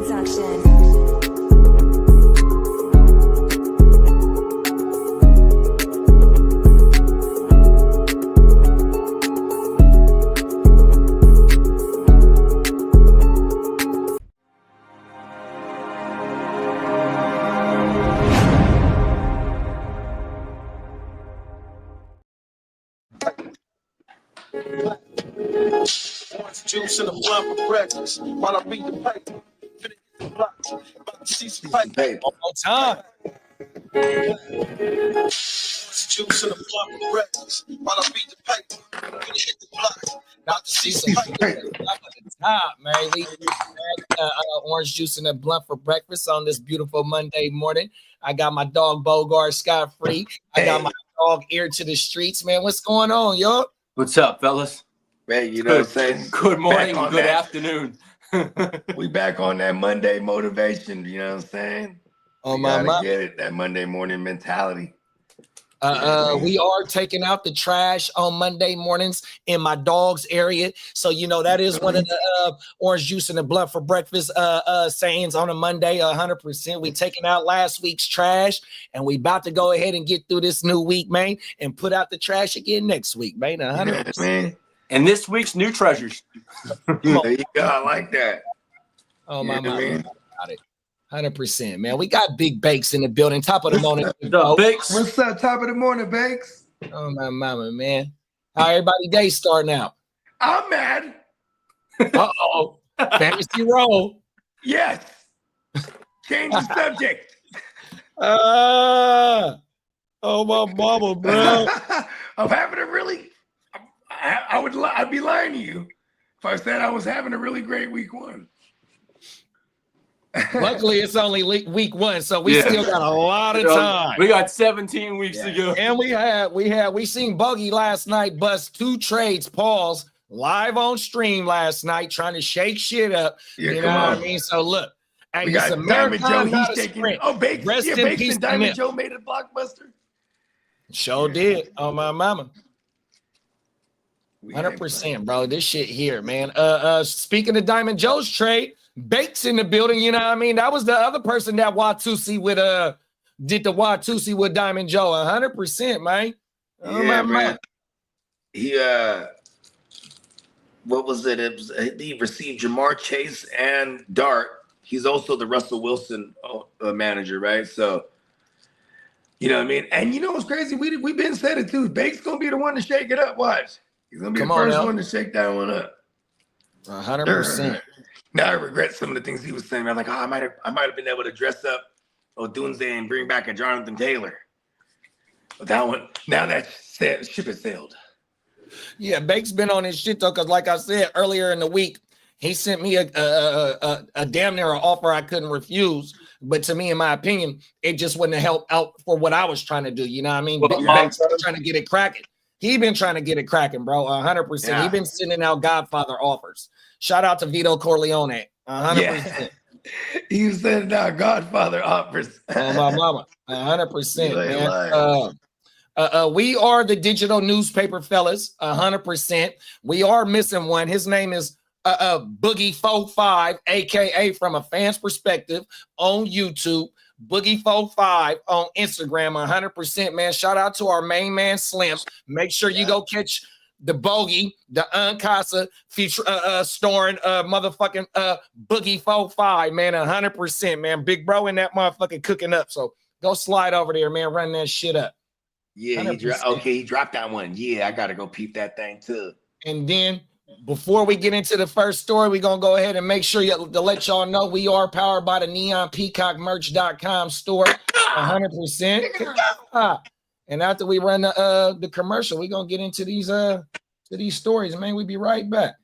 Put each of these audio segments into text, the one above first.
production. Juice in the blunt for breakfast while I beat the paper. Finna hit the block, about to see some paper. One more time. Juice in the blunt for breakfast while I beat the paper. Finna hit the block, about to see some paper. Up at the top, man. We orange juice in the blunt for breakfast on this beautiful Monday morning. I got my dog Bogard scot free. I got my dog ear to the streets, man. What's going on, yo? What's up, fellas? Man, you know what I'm saying? Good morning, good afternoon. We back on that Monday motivation, you know what I'm saying? Oh, my get it, that Monday morning mentality. We are taking out the trash on Monday mornings in my dog's area. So, you know, that is one of the orange juice and the blunt for breakfast sayings on a Monday, 100%. We taking out last week's trash, and we about to go ahead and get through this new week, man, and put out the trash again next week, man, 100%. Yeah, man. And this week's new treasures. There you go. I like that. Oh, my man. Got it. 100%, man. We got Big Bakes in the building. Top of the morning. Bakes. What's up? Top of the morning, Bakes. Oh, my mama, man. How everybody day starting out? I'm mad. Uh-oh. Fantasy roll. Yes. Change the subject. Oh, my mama, bro. I'm having a really... I'd be lying to you if I said I was having a really great week one. Luckily, it's only week one, so we still got a lot of time. We got 17 weeks to go. And we seen Bogey last night bust 2 trades, Paul's live on stream last night, trying to shake shit up. Yeah, you know what I mean? So look, we got Diamond Joe. He's taking. Bakes. Rest in Bakes peace and Diamond Joe made a blockbuster. Sure did. Oh my mama. 100%, bro. This shit here, man. Speaking of Diamond Joe's trade, Bakes in the building. You know what I mean? That was the other person that Watusi with did the Watusi with Diamond Joe. 100%, man. Oh yeah, my man. He what was it? He received Jamar Chase and Dart. He's also the Russell Wilson manager, right? So, you know what I mean? And you know what's crazy? We've been said it too. Bakes gonna be the one to shake it up. Watch. He's gonna be the first one to shake that one up. 100%. Now I regret some of the things he was saying. I'm like, I might have been able to dress up Odunze and bring back a Jonathan Taylor. But that one, now that ship has sailed. Yeah, Bakes been on his shit though, because like I said earlier in the week, he sent me a damn near an offer I couldn't refuse. But to me, in my opinion, it just wouldn't help out for what I was trying to do. You know what I mean? Bakes trying to get it cracking. He been trying to get it cracking, bro. 100%. Yeah. He been sending out Godfather offers. Shout out to Vito Corleone. 100%. Yeah. He was sending out Godfather offers. Oh, my mama. 100%, man. We are the digital newspaper fellas. 100%. We are missing one. His name is Boogie45, aka From a Fan's Perspective on YouTube. Boogie45 on Instagram, 100%, man. Shout out to our main man Slim. Make sure you go catch the Bogey, the Uncasa feature storing motherfucking Boogie45, man. 100%, man. Big bro in that motherfucking cooking up. So go slide over there, man. Run that shit up. Yeah, he dropped that one. Yeah, I gotta go peep that thing too. And then before we get into the first story, we're going to go ahead and make sure to let y'all know we are powered by the neonpeacockmerch.com store, 100%. And after we run the commercial, we're going to get into these stories, man. We'll be right back.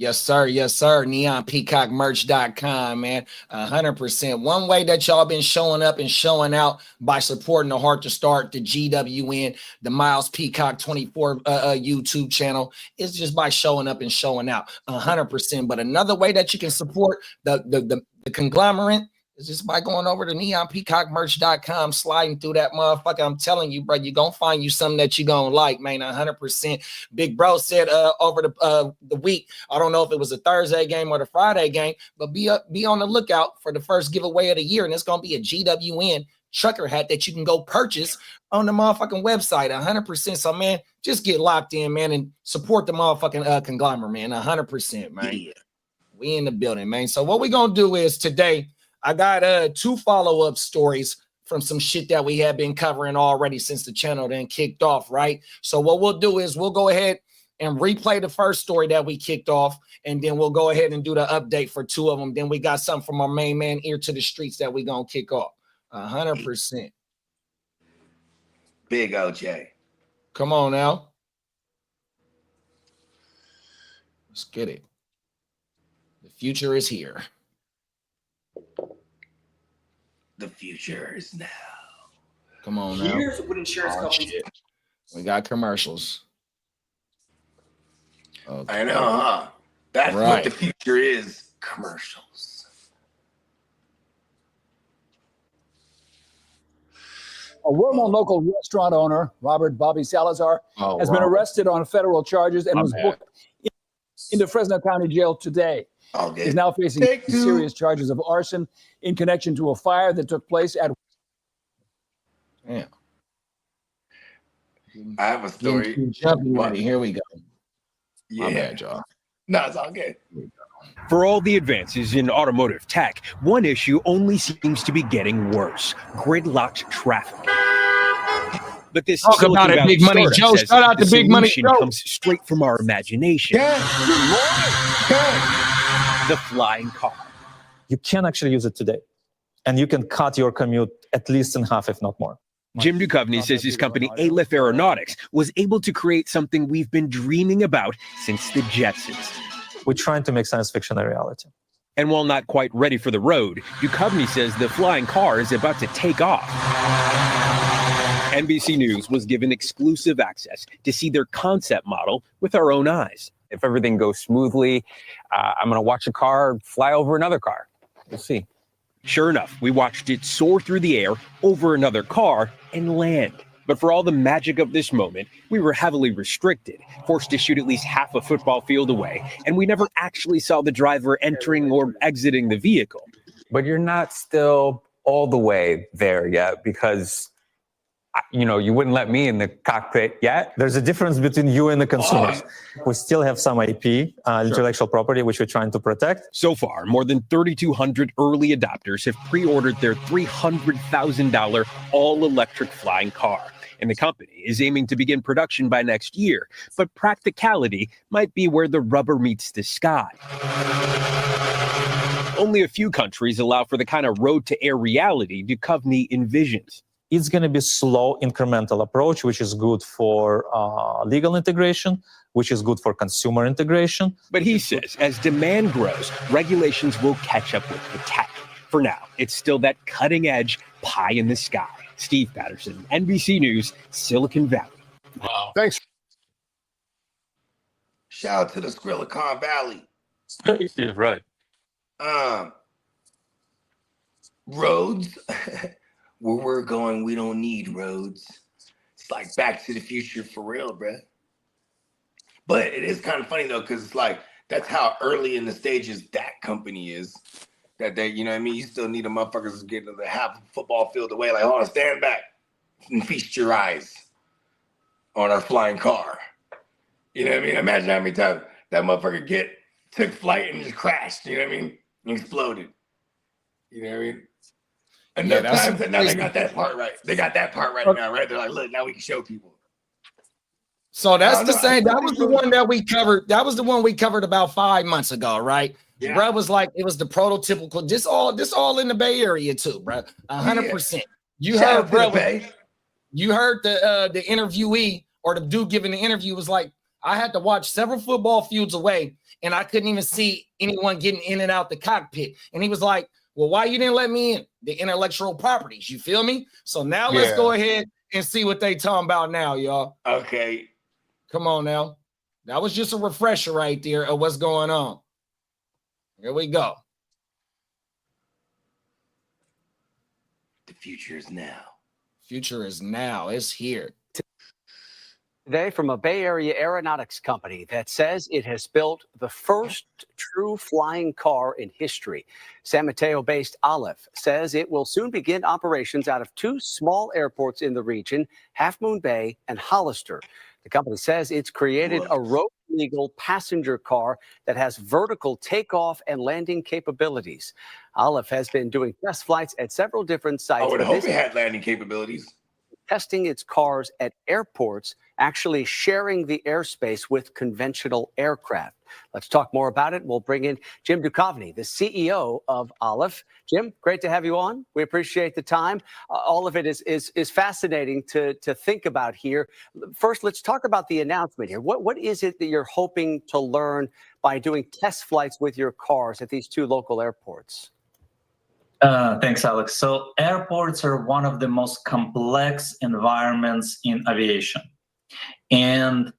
Yes, sir. Yes, sir. NeonPeacockMerch.com, man. 100%. One way that y'all been showing up and showing out by supporting the Heart to Start, the GWN, the Miles Peacock 24 YouTube channel is just by showing up and showing out 100%. But another way that you can support the conglomerate is just by going over to NeonPeacockMerch.com, sliding through that motherfucker. I'm telling you, bro, you're going to find you something that you're going to like, man, 100%. Big bro said over the week, I don't know if it was a Thursday game or the Friday game, but be on the lookout for the first giveaway of the year, and it's going to be a GWN trucker hat that you can go purchase on the motherfucking website, 100%. So, man, just get locked in, man, and support the motherfucking conglomerate, man, 100%, man. Yeah. We in the building, man. So what we going to do is today, I got 2 follow-up stories from some shit that we have been covering already since the channel then kicked off, right? So what we'll do is we'll go ahead and replay the first story that we kicked off, and then we'll go ahead and do the update for 2 of them. Then we got something from our main man, Ear to the Streets, that we gonna kick off. 100%. Big OJ. Come on now. Let's get it. The future is here. The future is now. Come on now. Here's what insurance companies. Shit. We got commercials. Okay. I know, huh? That's right. what the future is. Commercials. A well-known local restaurant owner, Robert Bobby Salazar, has been arrested on federal charges and was booked into Fresno County Jail today. Okay. He's now facing serious charges of arson in connection to a fire that took place at. Yeah. I have a story. Here we go. Yeah. My bad, y'all. No, it's all good. For all the advances in automotive tech, one issue only seems to be getting worse: gridlocked traffic. But this talk about it, Big Money Joe. Shout out to Big Money Joe. Comes straight from our imagination. The flying car. You can actually use it today, and you can cut your commute at least in half, if not more. Jim Duchovny says his company, Aleph Aeronautics, was able to create something we've been dreaming about since the Jetsons. We're trying to make science fiction a reality. And while not quite ready for the road, Duchovny says the flying car is about to take off. NBC News was given exclusive access to see their concept model with our own eyes. If everything goes smoothly, I'm going to watch a car fly over another car. We'll see. Sure enough, we watched it soar through the air over another car and land. But for all the magic of this moment, we were heavily restricted, forced to shoot at least half a football field away, and we never actually saw the driver entering or exiting the vehicle. But you're not still all the way there yet, because you wouldn't let me in the cockpit yet. There's a difference between you and the consumers. We still have some IP, intellectual property, which we're trying to protect. So far, more than 3,200 early adopters have pre-ordered their $300,000 all-electric flying car. And the company is aiming to begin production by next year. But practicality might be where the rubber meets the sky. Only a few countries allow for the kind of road-to-air reality Duchovny envisions. It's going to be slow, incremental approach, which is good for legal integration, which is good for consumer integration. But he says as demand grows, regulations will catch up with the tech. For now, it's still that cutting-edge pie in the sky. Steve Patterson, NBC News, Silicon Valley. Wow. Thanks. Shout out to the Skrillacon Valley. Yeah, right. Roads. Where we're going, we don't need roads. It's like Back to the Future for real, bruh. But it is kind of funny though, because it's like that's how early in the stages that company is. That they, you still need a motherfuckers to get to the half football field away. Like, hold on, stand back and feast your eyes on our flying car. You know what I mean? Imagine how many times that motherfucker took flight and just crashed. You know what I mean? And exploded. You know what I mean? Enough times that now they got that part right. They got that part right now, right? They're like, look, now we can show people. So that's the same. That was the one that we covered. That was the one we covered about 5 months ago, right? Yeah. Bro was like, it was the prototypical. This all in the Bay Area too, bro. 100%. You heard, bro. You heard the interviewee or the dude giving the interview was like, I had to watch several football fields away, and I couldn't even see anyone getting in and out the cockpit. And he was like, well, why you didn't let me in? The intellectual properties, you feel me? So now let's go ahead and see what they talking about now, y'all. Okay. Come on now. That was just a refresher right there of what's going on. Here we go. The future is now. Future is now. It's here. Today from a Bay Area aeronautics company that says it has built the first true flying car in history. San Mateo-based Aleph says it will soon begin operations out of two small airports in the region, Half Moon Bay and Hollister. The company says it's created a road-legal passenger car that has vertical takeoff and landing capabilities. Aleph has been doing test flights at several different sites. I would hope it had landing capabilities. Testing its cars at airports, actually sharing the airspace with conventional aircraft. Let's talk more about it. We'll bring in Jim Duchovny, the CEO of Aleph. Jim, great to have you on. We appreciate the time. All of it is fascinating to think about here. First, let's talk about the announcement here. What is it that you're hoping to learn by doing test flights with your cars at these two local airports? Thanks, Alex. So airports are one of the most complex environments in aviation. And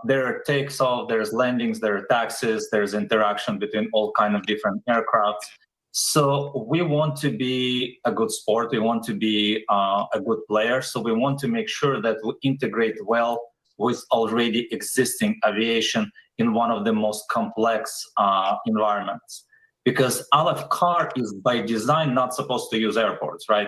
there are takeoff, there's landings, there are taxis, there's interaction between all kinds of different aircraft. So we want to be a good sport. We want to be a good player. So we want to make sure that we integrate well with already existing aviation in one of the most complex environments. Because Aleph car is by design not supposed to use airports, right?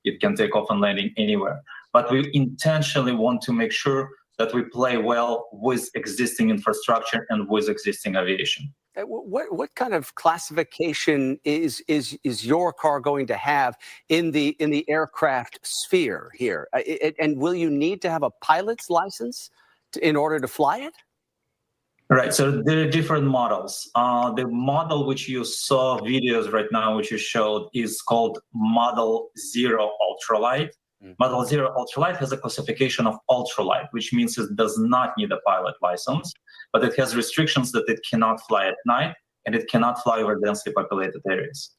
It can take off and landing anywhere. But we intentionally want to make sure that we play well with existing infrastructure and with existing aviation. What kind of classification is your car going to have in the aircraft sphere here? And will you need to have a pilot's license in order to fly it? Right, so there are different models. The model which you saw videos right now, which you showed, is called Model 0 Ultralight. Model 0 Ultralight has a classification of ultralight, which means it does not need a pilot license, but it has restrictions that it cannot fly at night and it cannot fly over densely populated areas.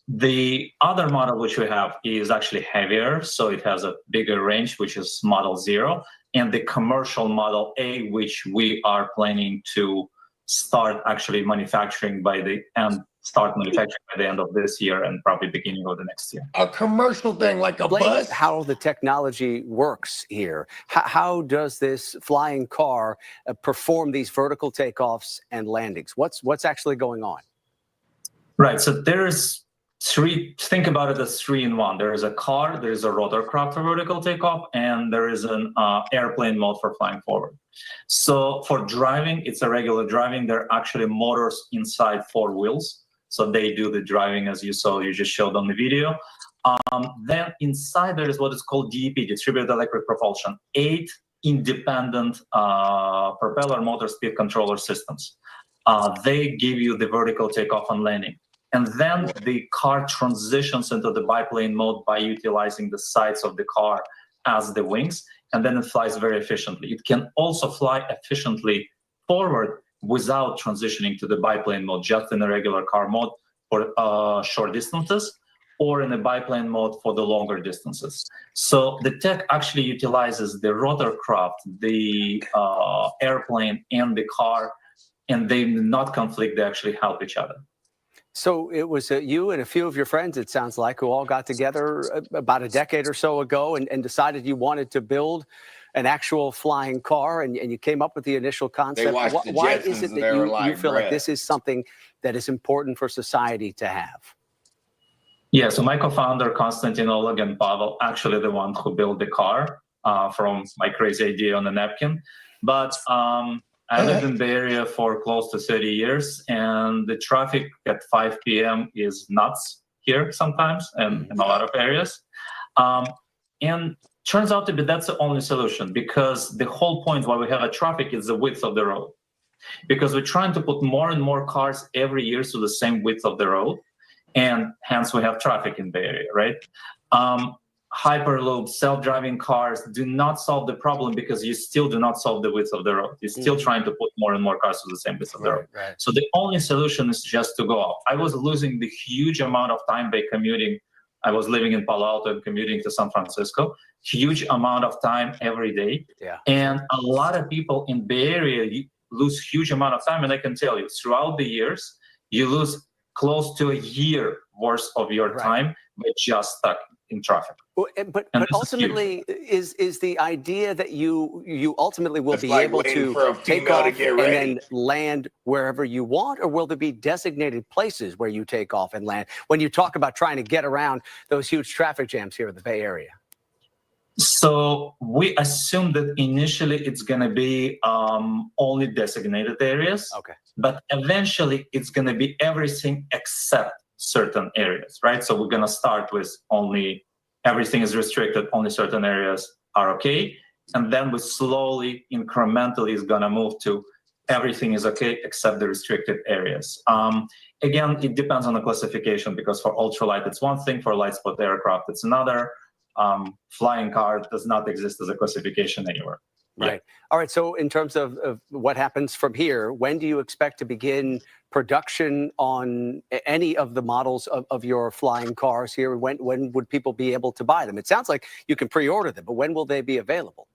The other model which we have is actually heavier, so it has a bigger range, which is Model 0, and the commercial Model A, which we are planning to start actually manufacturing by the end of this year and probably beginning of the next year. A commercial thing like a bus? How the technology works here. How does this flying car perform these vertical takeoffs and landings? What's actually going on? Right, so there's think about it as 3-in-1. There is a car, there is a rotorcraft for vertical takeoff, and there is an airplane mode for flying forward. So for driving, it's a regular driving. There are actually motors inside 4 wheels. So they do the driving as you saw, you just showed on the video. Then inside there is what is called DEP, distributed electric propulsion, 8 independent propeller motor speed controller systems. They give you the vertical takeoff and landing. And then the car transitions into the biplane mode by utilizing the sides of the car as the wings, and then it flies very efficiently. It can also fly efficiently forward without transitioning to the biplane mode, just in a regular car mode for short distances, or in a biplane mode for the longer distances. So the tech actually utilizes the rotorcraft, the airplane, and the car, and they do not conflict, they actually help each other. So it was you and a few of your friends, it sounds like, who all got together about a decade or so ago and decided you wanted to build an actual flying car, and you came up with the initial concept. Why is it that you feel like this is something that is important for society to have? Yeah, so my co-founder, Konstantin, Oleg, and Pavel, actually the one who built the car from my crazy idea on a napkin. But I lived in the area for close to 30 years, and the traffic at 5 p.m. is nuts here sometimes, and in a lot of areas. And turns out to be that's the only solution, because the whole point why we have a traffic is the width of the road. Because we're trying to put more and more cars every year to the same width of the road, and hence we have traffic in the area, right? Hyperloop, self-driving cars do not solve the problem because you still do not solve the width of the road. You're still trying to put more and more cars to the same width of the road. Right. So the only solution is just to go up. I was losing the huge amount of time by commuting. I was living in Palo Alto and commuting to San Francisco. Huge amount of time every day. Yeah. And a lot of people in Bay Area lose huge amount of time. And I can tell you, throughout the years, you lose close to a year worth of your time by just stuck in traffic. Well, but ultimately, is the idea that you ultimately will be like able waiting to for a take female to off get and ready. then land wherever you want, or will there be designated places where you take off and land when you talk about trying to get around those huge traffic jams here in the Bay Area? So we assume that initially it's going to be only designated areas. Okay. But eventually it's going to be everything except certain areas, right? So we're going to start with only everything is restricted, only certain areas are okay. And then we slowly, incrementally is going to move to everything is okay except the restricted areas. Again, it depends on the classification because for ultralight, it's one thing, for light spot aircraft, it's another. Flying car does not exist as a classification anywhere. Right. All right. So in terms of what happens from here, when do you expect to begin production on any of the models of your flying cars here? When would people be able to buy them? It sounds like you can pre-order them, but when will they be available?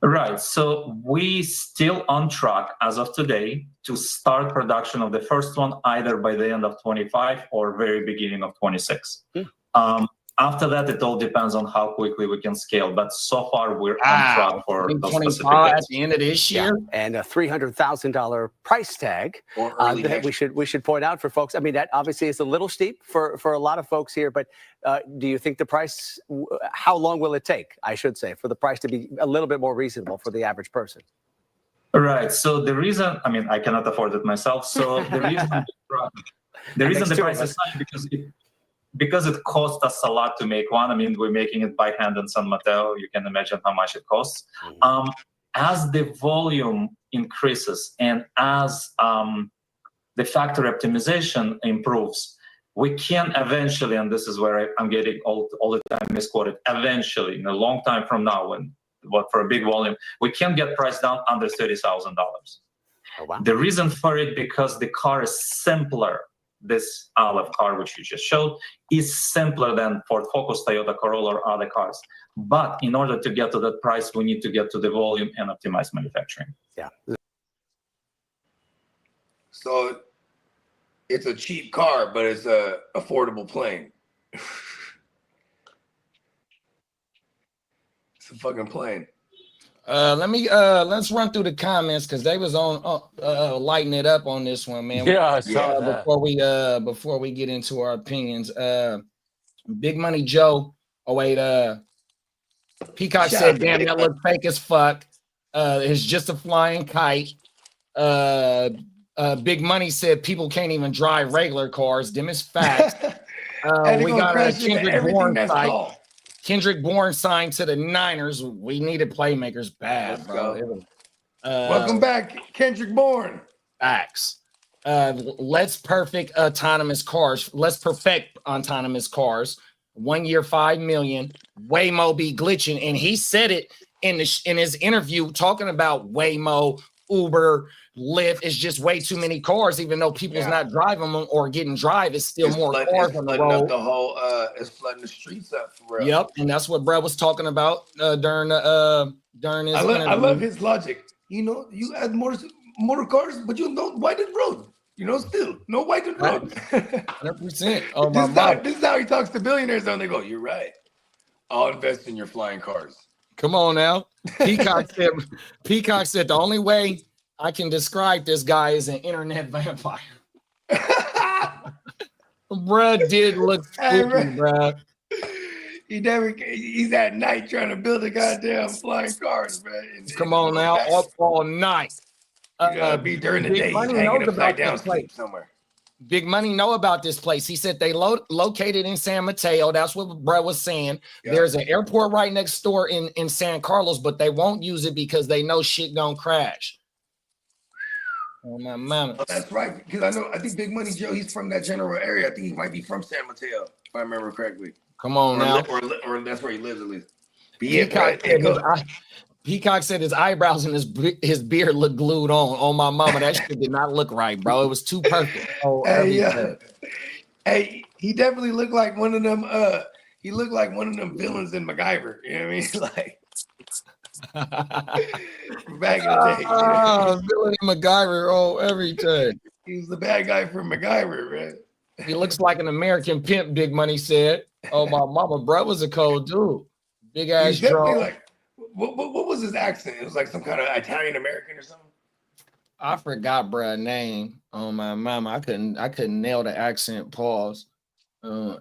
Right. So we still on track as of today to start production of the first one either by the end of 25 or very beginning of 26. After that, it all depends on how quickly we can scale. But so far, we're on track for those 25 specific at the end of this year. And a $300,000 price tag that we should point out for folks. I mean, that obviously is a little steep for a lot of folks here. But do you think the price? How long will it take? I should say, for the price to be a little bit more reasonable for the average person. Right. So the reason, I mean, I cannot afford it myself. So the reason the price is high because it cost us a lot to make one. I mean, we're making it by hand in San Mateo. You can imagine how much it costs. As the volume increases and as the factory optimization improves, we can eventually, and this is where I'm getting all the time misquoted, eventually, in a long time from now, for a big volume, we can get price down under $30,000. Oh, wow. The reason for it, because the car is simpler. This Aleph car, which you just showed, is simpler than Ford Focus, Toyota Corolla, or other cars. But in order to get to that price, we need to get to the volume and optimize manufacturing. Yeah. So it's a cheap car, but it's a affordable plane. It's a fucking plane. Let's run through the comments because they was on lighting it up on this one, man. Yeah, I saw that. Before we get into our opinions, Big Money Joe. Oh wait, Peacock said, "Damn, that looks fake as fuck. It's just a flying kite." Big Money said, "People can't even drive regular cars. Them is facts." We got a Kendrick Bourne site. Kendrick Bourne signed to the Niners. We needed playmakers bad, bro. Welcome back, Kendrick Bourne. Facts. Let's perfect autonomous cars. Let's perfect autonomous cars. 1 year, 5 million. Waymo be glitching, and he said it in his interview, talking about Waymo, Uber, Lyft. It's just way too many cars, even though people's not driving them or getting drive. It's still more cars on the road. Up the whole, it's flooding the streets up for real. Yep, and that's what Brad was talking about during his interview. I love his logic. You know, you add more cars, but you don't widen road. You know, still no widened road. 100%. Oh my God. This is how he talks to billionaires. And they go, "You're right. I'll invest in your flying cars." Come on now. Peacock said the only way I can describe this guy is an internet vampire. Bruh did look spooky, bruh. He's at night trying to build a goddamn flying cars, man. Come on now, up all night. Be during the day, he's hanging upside down sleep somewhere. Big Money know about this place. He said they located in San Mateo. That's what Brett was saying. Yep. There's an airport right next door in San Carlos, but they won't use it because they know shit gonna crash. Oh my mama. Oh, that's right. Because I think Big Money Joe, he's from that general area. I think he might be from San Mateo, if I remember correctly. Come on now. Or that's where he lives at least. But yeah, Peacock said his eyebrows and his beard looked glued on. Oh my mama, that shit did not look right, bro. It was too perfect. Oh, hey, he definitely looked like one of them. He looked like one of them villains in MacGyver. You know what I mean? Like back in the day. Villain in MacGyver. Oh, every time. He's the bad guy from MacGyver, man. He looks like an American pimp. Big Money said. Oh my mama, bro was a cold dude. Big ass drone. Like, what was his accent? It was like some kind of Italian American or something. I forgot, bro, name. Oh my mama, I couldn't nail the accent. Pause.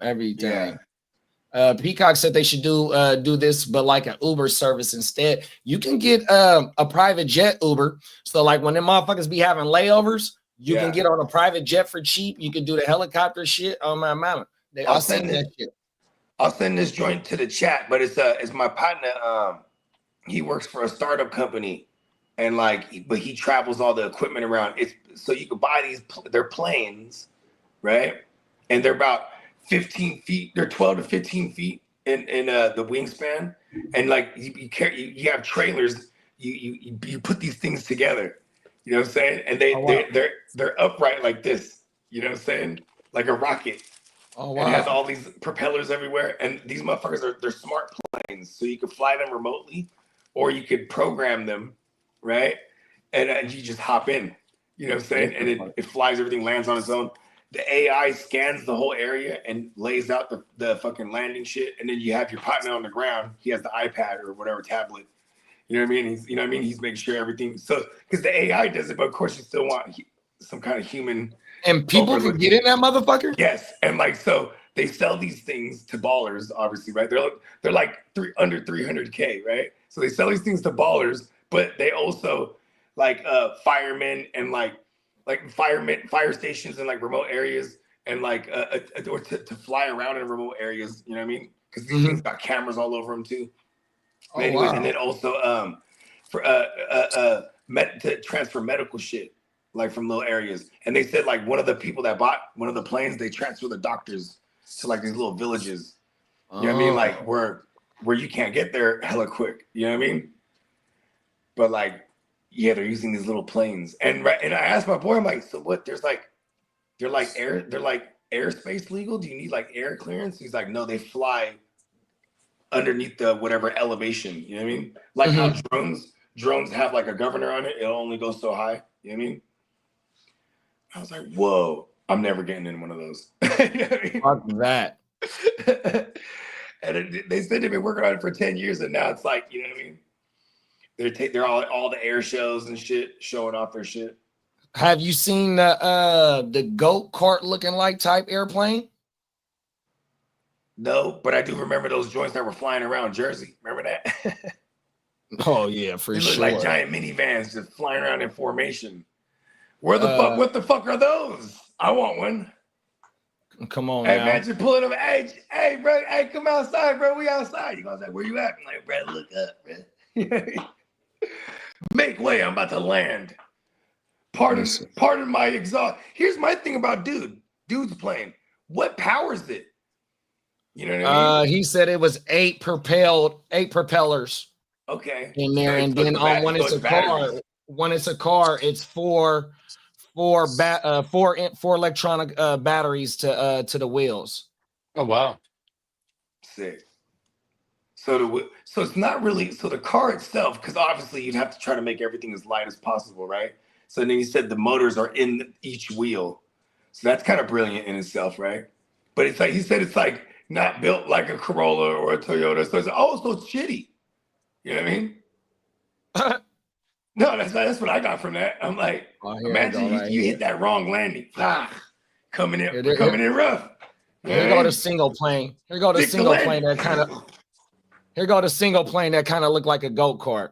Everything. Yeah. Peacock said they should do this, but like an Uber service instead. You can get a private jet Uber. So like when them motherfuckers be having layovers, you can get on a private jet for cheap. You can do the helicopter shit. Oh my mama, I'll send that shit. I'll send this joint to the chat, but it's my partner. He works for a startup company, and but he travels all the equipment around. It's so you can buy these. They're planes, right? And they're about 15 feet. They're 12 to 15 feet in the wingspan, and like you have trailers. You put these things together. You know what I'm saying? And they're upright like this. You know what I'm saying? Like a rocket. Oh wow! It has all these propellers everywhere, and these motherfuckers they're smart planes, so you can fly them remotely, or you could program them, right? And you just hop in. You know what I'm saying? And it flies, everything lands on its own. The AI scans the whole area and lays out the fucking landing shit, and then you have your partner on the ground. He has the iPad or whatever tablet. You know what I mean? He's making sure everything. So because the AI does it, but of course you still want some kind of human. And people can get in that motherfucker? Yes. And so they sell these things to ballers, obviously, right? They're like under 300K, right? So they sell these things to ballers, but they also like firemen and like fire stations in like remote areas and like or to fly around in remote areas, you know what I mean? Because these things got cameras all over them too. Oh, anyways, wow. And then also for to transfer medical shit. Like from little areas, and they said like one of the people that bought one of the planes, they transfer the doctors to like these little villages. You know what I mean? Like where you can't get there hella quick. You know what I mean? But like, yeah, they're using these little planes, and I asked my boy, I'm like, so what? They're like airspace legal. Do you need like air clearance? He's like, no, they fly underneath the whatever elevation. You know what I mean? Like how drones have like a governor on it. It'll only go so high. You know what I mean? I was like, whoa, I'm never getting in one of those. You know what I mean? Fuck that. And they said they've been working on it for 10 years, and now it's like, you know what I mean? They're all the air shows and shit, showing off their shit. Have you seen the goat cart looking like type airplane? No, but I do remember those joints that were flying around Jersey. Remember that? Oh yeah, for they sure. Look like giant minivans just flying around in formation. What the fuck are those? I want one. Come on, hey, now. Imagine pulling them. Hey, bro. Hey, come outside, bro. We outside. You gonna say, where you at? I'm like, bro, look up, bro. Make way. I'm about to land. Pardon my exhaust. Here's my thing about dude's plane. What powers it? You know what I mean? He said it was 8 propellers. Okay. In there, and then when it's a car, it's four electronic batteries to the wheels. Oh wow. Sick. So it's not really the car itself, because obviously you'd have to try to make everything as light as possible, right? So then you said the motors are in each wheel. So that's kind of brilliant in itself, right? But it's like he said it's like not built like a Corolla or a Toyota. So it's like, so it's shitty. You know what I mean? No, that's what I got from that. I'm like, imagine you hit that wrong landing. Coming in rough. Here go the single plane. Here go the single plane that kind of looked like a go kart.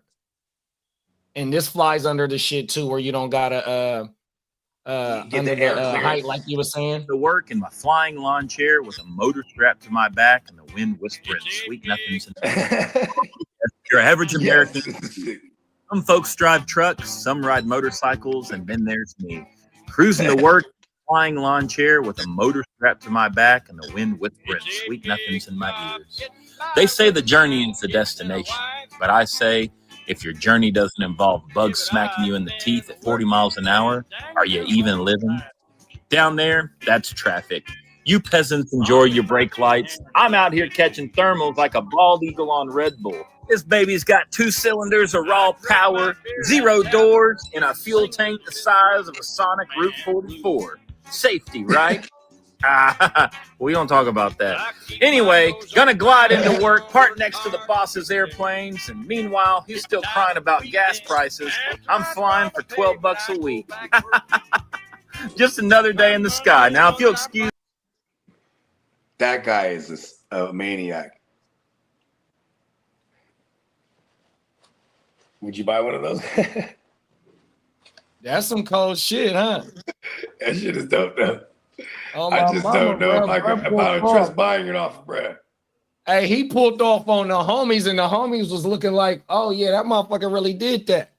And this flies under the shit too, where you don't gotta under the height like you were saying. To work in my flying lawn chair with a motor strapped to my back and the wind whispering sweet nothings. Your average American. Some folks drive trucks, some ride motorcycles, and then there's me, cruising to work, flying lawn chair with a motor strapped to my back and the wind whispering sweet nothings in my ears. They say the journey is the destination, but I say if your journey doesn't involve bugs smacking you in the teeth at 40 miles an hour, are you even living? Down there, that's traffic. You peasants enjoy your brake lights. I'm out here catching thermals like a bald eagle on Red Bull. This baby's got 2 cylinders of raw power, 0 doors, and a fuel tank the size of a Sonic Route 44. Safety, right? We don't talk about that. Anyway, gonna glide into work, park next to the boss's airplanes, and meanwhile, he's still crying about gas prices. I'm flying for $12 a week. Just another day in the sky. Now, if you'll excuse... That guy is a maniac. Would you buy one of those? That's some cold shit, huh? That shit is dope, though. Oh, I just don't know if I would trust buying it off, bro. Hey, he pulled off on the homies, and the homies was looking like, oh, yeah, that motherfucker really did that.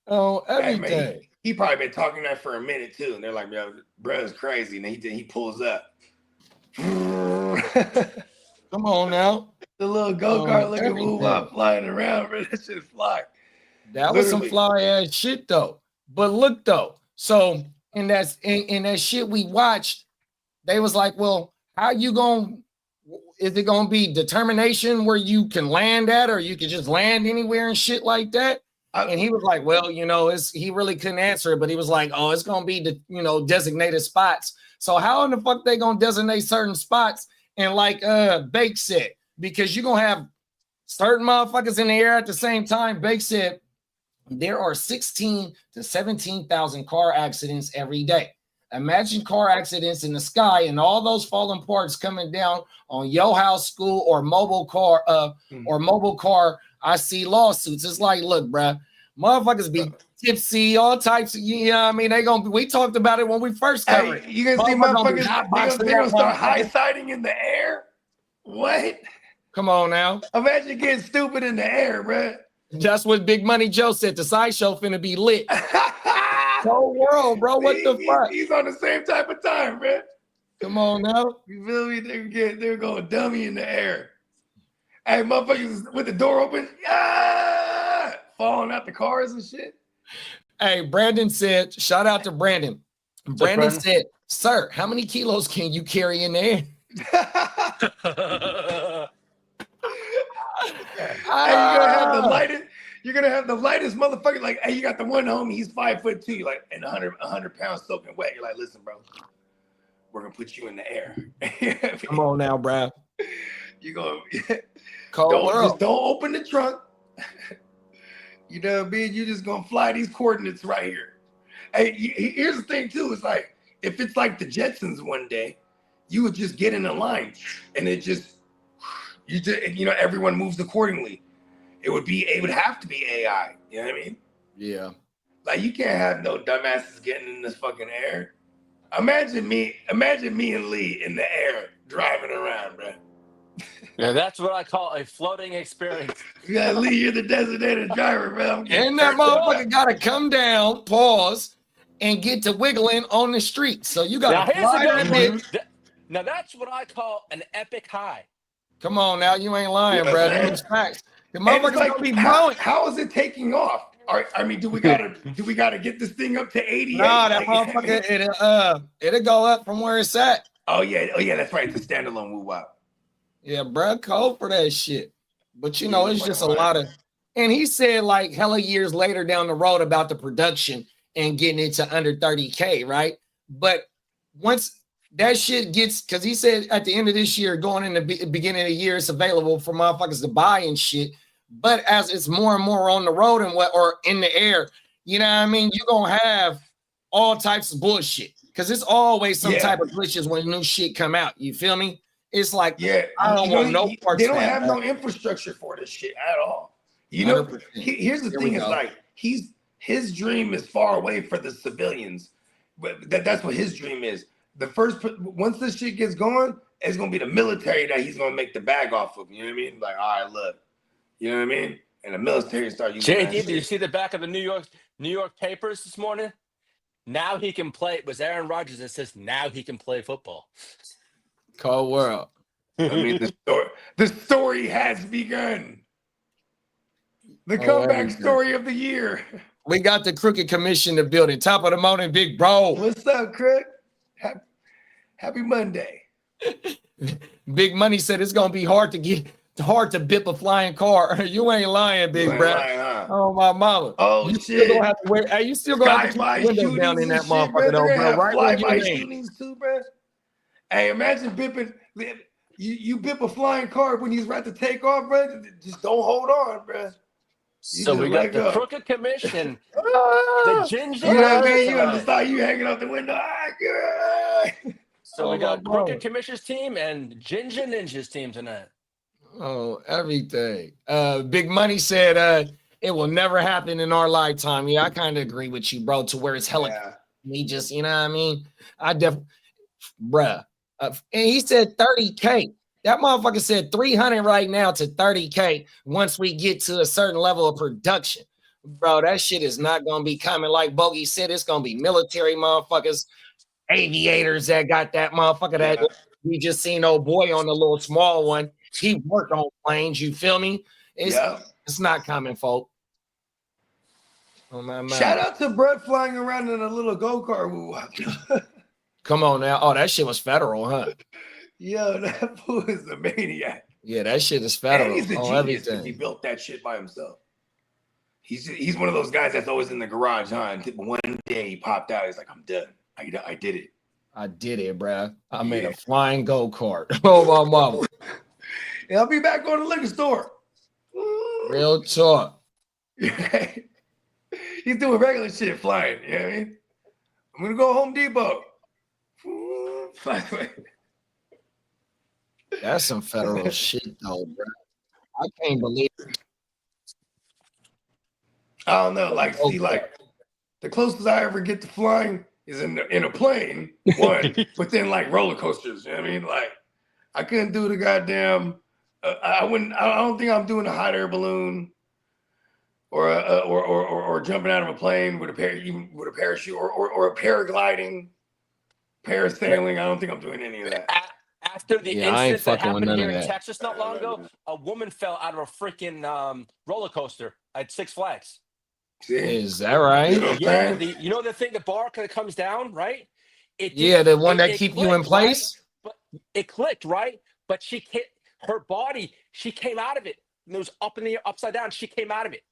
Oh, everything. Hey, man, he probably been talking that for a minute, too. And they're like, yo, bro, it's crazy. And he pulls up. Come on now. The little go-kart looking move up, flying around, bro. That shit fly. That was some fly ass shit though. But look though, so in that shit we watched, they was like, well, how you gonna, is it gonna be determination where you can land at, or you can just land anywhere and shit like that? And he was like, well, you know, he really couldn't answer it, but he was like, oh, it's gonna be designated spots. So how in the fuck they gonna designate certain spots and like Bake said, because you're gonna have certain motherfuckers in the air at the same time. Bake said there are 16 to 17,000 car accidents every day. Imagine car accidents in the sky and all those falling parts coming down on your house, school, or mobile car, I see lawsuits. It's like, look, bruh, motherfuckers be tipsy, all types of, you know what I mean? We talked about it when we first covered it. You gonna see motherfuckers, they gonna start high-siding in the air? What? Come on now. Imagine getting stupid in the air, bruh. That's what Big Money Joe said. The sideshow finna be lit. Whole world, bro. What the fuck? He's on the same type of time, bro. Come on now. You feel me? They're going dummy in the air. Hey, motherfuckers with the door open, falling out the cars and shit. Hey, Brandon said, shout out to Brandon. Brandon said, sir, how many kilos can you carry in there? You're gonna have the lightest motherfucker. Like, hey, you got the one homie, he's 5'2", you're like, and 100 pounds soaking wet. You're like, listen, bro, we're gonna put you in the air. Come on now, bro. You go. Don't open the trunk. You know what I mean? You're just gonna fly these coordinates right here. Hey, here's the thing too. It's like, if it's like the Jetsons one day, you would just get in a line, and everyone moves accordingly. It would have to be AI. You know what I mean? Yeah. Like, you can't have no dumbasses getting in this fucking air. Imagine me and Lee in the air driving around, bro. Yeah, that's what I call a floating experience. Yeah, Lee, you're the designated driver, bro. And that motherfucker gotta come down, pause, and get to wiggling on the street. So you gotta Now that's what I call an epic high. Come on now, you ain't lying, bro. That's facts. The motherfucker's like, gonna be blowing. How is it taking off? I mean, do we gotta get this thing up to 88? Nah, that motherfucker, it'll go up from where it's at. Oh yeah, that's right. It's a standalone woo-wop. Yeah, bro, code for that shit. But it's just a lot of, and he said like hella years later down the road about the production and getting it to under 30K, right? But once that shit gets, because he said at the end of this year, going in the beginning of the year, it's available for motherfuckers to buy and shit. But as it's more and more on the road or in the air, you know what I mean? You're going to have all types of bullshit, because it's always some type of glitches when new shit come out. You feel me? It's like, I don't want no parts. They don't have no infrastructure for this shit at all. You know, 100%. Here's the thing. It's like, his dream is far away for the civilians. But that's what his dream is. Once this shit gets going, it's going to be the military that he's going to make the bag off of. You know what I mean? Like, all right, look. You know what I mean? And the military start using JD, did you see the back of the New York papers this morning? Now he can play. It was Aaron Rodgers that says now he can play football. Cold world. I mean, the story has begun. The comeback story of the year. We got the Crooked Commissioner building. Top of the morning, big bro. What's up, Crook? Happy Monday. Big Money said it's gonna be hard to bip a flying car. You ain't lying, big bro. Huh? Oh my mama. Oh you shit. Still gonna have to wear, hey, you still gonna have to keep the windows down in that motherfucker, though, bro. Right when you land. Shootings too, bro. Hey, imagine bipping. You bip a flying car when he's about to take off, bro. Just don't hold on, bro. So we got the Crooked Commission, the ginger. You know what I mean? You understand? You hanging out the window. So we got Crooked Commission's team and Ginger Ninja's team tonight. Oh, everything. Big Money said it will never happen in our lifetime. Yeah, I kind of agree with you, bro, to where it's hella me just, you know what I mean? Bruh. And he said 30K. That motherfucker said 300 right now to 30K once we get to a certain level of production. Bro, that shit is not going to be coming. Like Bogey said, it's going to be military motherfuckers, aviators that got that motherfucker that we just seen old boy on the little small one. He worked on planes, you feel me? It's not coming, folk. Oh, shout out to Brett flying around in a little go-kart. Come on now. Oh, that shit was federal, huh? Yo, that fool is a maniac. Yeah, that shit is federal. And he's a genius because he built that shit by himself. He's one of those guys that's always in the garage, huh? And one day he popped out. He's like, I'm done. I did it. I did it, bruh. I made a flying go-kart. Oh, my mama. And I'll be back on the liquor store. Real talk. He's doing regular shit flying. You know what I mean? I'm going to go Home Depot. That's some federal shit, though, bro. I can't believe it. I don't know. Like, see, like, the closest I ever get to flying is in a plane, one, but then, like, roller coasters. You know what I mean? Like, I couldn't do the goddamn, I don't think I'm doing a hot air balloon or jumping out of a plane with a parachute or a paragliding, parasailing. I don't think I'm doing any of that. After the incident that happened here in Texas not long ago, a woman fell out of a freaking roller coaster at Six Flags. Is that right? Yeah, you know the thing, the bar kind of comes down, right? The one that keep you in place? Right? But it clicked, right? But she hit her body, she came out of it. And it was up in the air, upside down, she came out of it.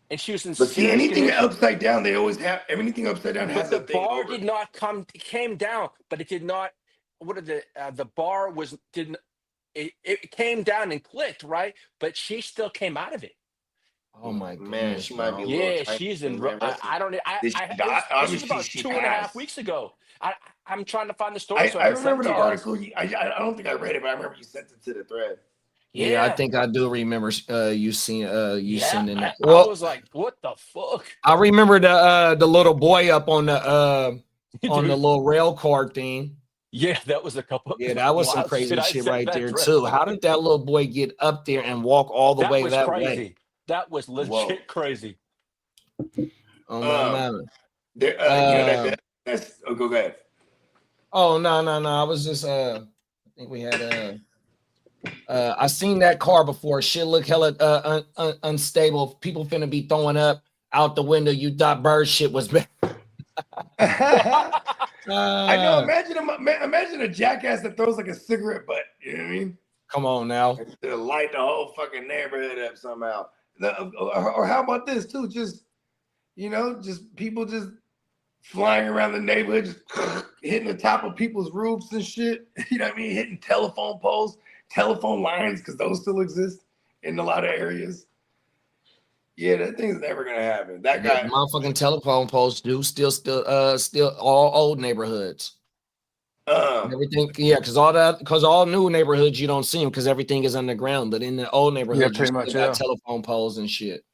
And she was in But see, anything upside down, they always have, anything upside down has a thing. The bar did not come, it came down, but it did not. What did the bar was didn't it came down and clicked, right? But she still came out of it. Oh my man, she might be. She's in. I don't. This was about 2.5 weeks ago. I'm trying to find the story. I remember the article. I don't think I read it, but I remember you sent it to the thread. Yeah, I think I do remember you sending that. Well, I was like, what the fuck? I remember the little boy up on the little rail car thing. Yeah, that was a couple. Yeah, that was some crazy shit right there too. How did that little boy get up there and walk all the way that way? That was legit crazy. Oh my man. Go ahead. Oh no. I was just I think we had I seen that car before. Shit look hella unstable. People finna be throwing up out the window. You thought bird shit was bad. I know. Imagine a jackass that throws like a cigarette butt. You know what I mean? Come on now. To light the whole fucking neighborhood up somehow. Or how about this too? Just just people just flying around the neighborhood, just hitting the top of people's roofs and shit. You know what I mean? Hitting telephone poles, telephone lines, because those still exist in a lot of areas. Yeah, that thing's never gonna happen. That guy, motherfucking telephone poles do still all old neighborhoods. Everything, because all new neighborhoods you don't see them because everything is underground. But in the old neighborhoods, you still got telephone poles and shit.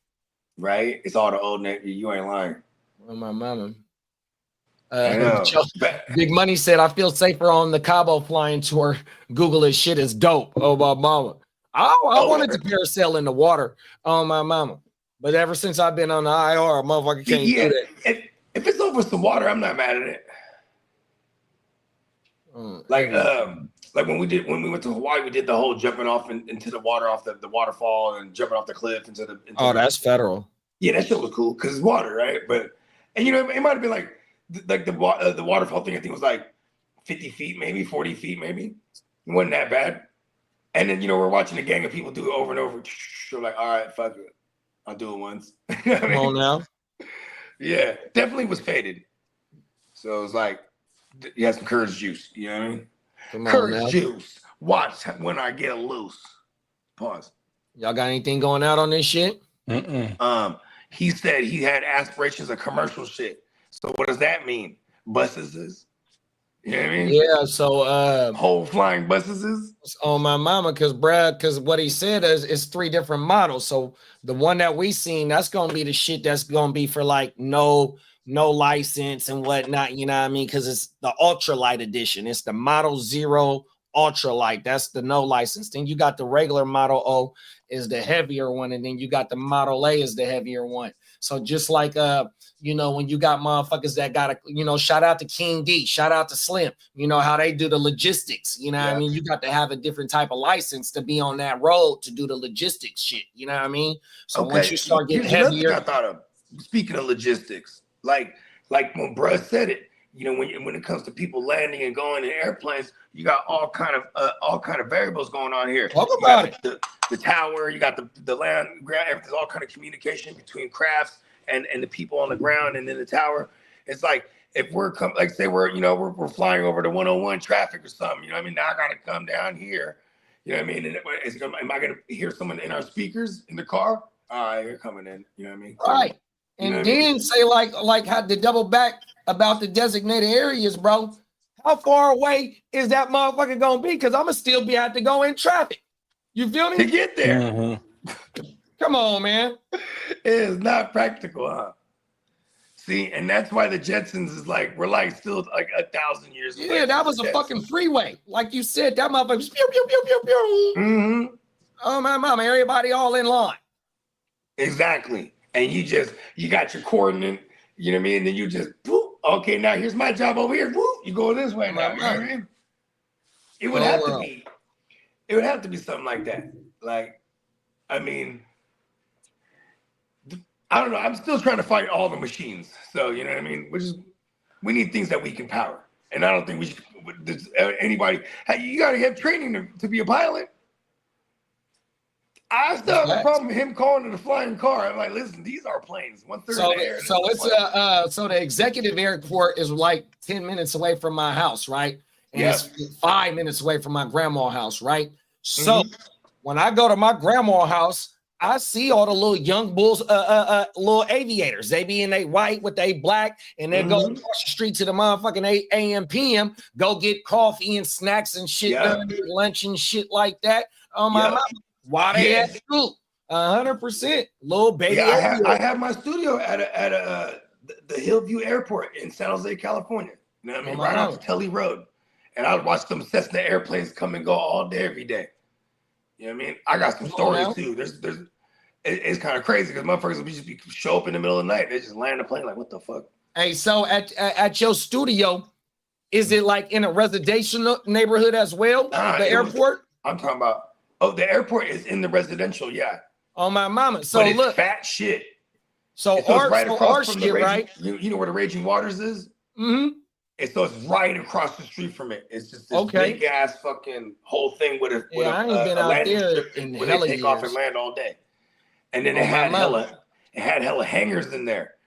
Right, it's all the old neighborhood. You ain't lying. Well, my mama. Big Money said, "I feel safer on the Cabo flying tour. Google this shit is dope." Oh my mama. I wanted to parasail in the water. Oh my mama. But ever since I've been on the IR, a motherfucker can't do that. If it's over some water, I'm not mad at it. Like when we went to Hawaii, we did the whole jumping off into the water off the waterfall and jumping off the cliff into that's federal. Yeah, that shit was cool because it's water, right? But and it might have been like the waterfall thing. I think was like 50 feet, maybe 40 feet, maybe. It wasn't that bad. And then we're watching a gang of people do it over and over. We're like, all right, fuck it, I'll do it once. Come on now. Yeah, definitely was faded. So it was like you had some courage juice. You know what I mean? Courage juice. Watch when I get loose. Pause. Y'all got anything going out on this shit? He said he had aspirations of commercial shit. So what does that mean? Buses? You know what I mean? Yeah, so whole flying buses on my mama, because what he said is 3 different models. So the one that we seen, that's gonna be the shit that's gonna be for like no license and whatnot, you know what I mean? Because it's the ultralight edition. It's the Model 0 ultralight. That's the no license. Then you got the regular Model O is the heavier one, and then you got the Model A is the heavier one. So just like when you got motherfuckers that got shout out to King D, shout out to Slim, how they do the logistics, what I mean? You got to have a different type of license to be on that road to do the logistics shit, you know what I mean? So once you start getting heavier. I thought of, speaking of logistics, like when bruh said it, when it comes to people landing and going in airplanes, you got all kind of variables going on here. Talk about it. The tower, you got the land, ground, everything's all kind of communication between crafts and the people on the ground and in the tower. It's like if we're say we're flying over the 101 traffic or something, now I gotta come down here. You know what I mean? And am I gonna hear someone in our speakers in the car? All right, you're coming in, you know what I mean? Right. And then say like how to double back about the designated areas, bro. How far away is that motherfucker gonna be? Because I'm gonna still have to go in traffic. You feel me? To get there. Mm-hmm. Come on, man. It is not practical, huh? See, and that's why the Jetsons is like we're like still like 1,000 years away. Yeah, that was a fucking freeway. Like you said, that motherfucker was pew, pew, pew, pew, pew. Mm-hmm. Oh my mama, everybody all in line. Exactly. And you got your coordinate, you know what I mean? And then you just, whoop, okay, now here's my job over here. Whoop, you go this way now. You know what I mean? It would have to be something like that. Like, I mean, I don't know. I'm still trying to fight all the machines. So, you know what I mean? We need things that we can power. And I don't think we should, anybody, you got to have training to be a pilot. I still have a problem with him calling it a flying car. I'm like, listen, these are planes. 1/3 of the air. So it's so the executive airport is like 10 minutes away from my house, right? And it's 5 minutes away from my grandma's house, right? So when I go to my grandma's house, I see all the little young bulls, little aviators. They be in they white with they black, and they go across the street to the motherfucking 8 a.m. p.m. Go get coffee and snacks and shit, lunch and shit like that. Oh my mama. Why they at school? 100%, little baby. Yeah, I have my studio at the Hillview Airport in San Jose, California. You know what I mean? Right off the Telly Road, and I watch them Cessna airplanes come and go all day, every day. You know what I mean? I got some stories too. It's kind of crazy because motherfuckers will just show up in the middle of the night. They just land the plane like, what the fuck? Hey, so at your studio, is it like in a residential neighborhood as well? The airport? I'm talking about. Oh, the airport is in the residential, yeah. Oh my mama. So but it's look, fat shit. So it's right across from the Raging, you know where the Raging Waters is? Mm-hmm. So it's right across the street from it. It's just this big ass fucking whole thing with a I ain't been out there in where they take off and land all day. And then it had hella hangars in there,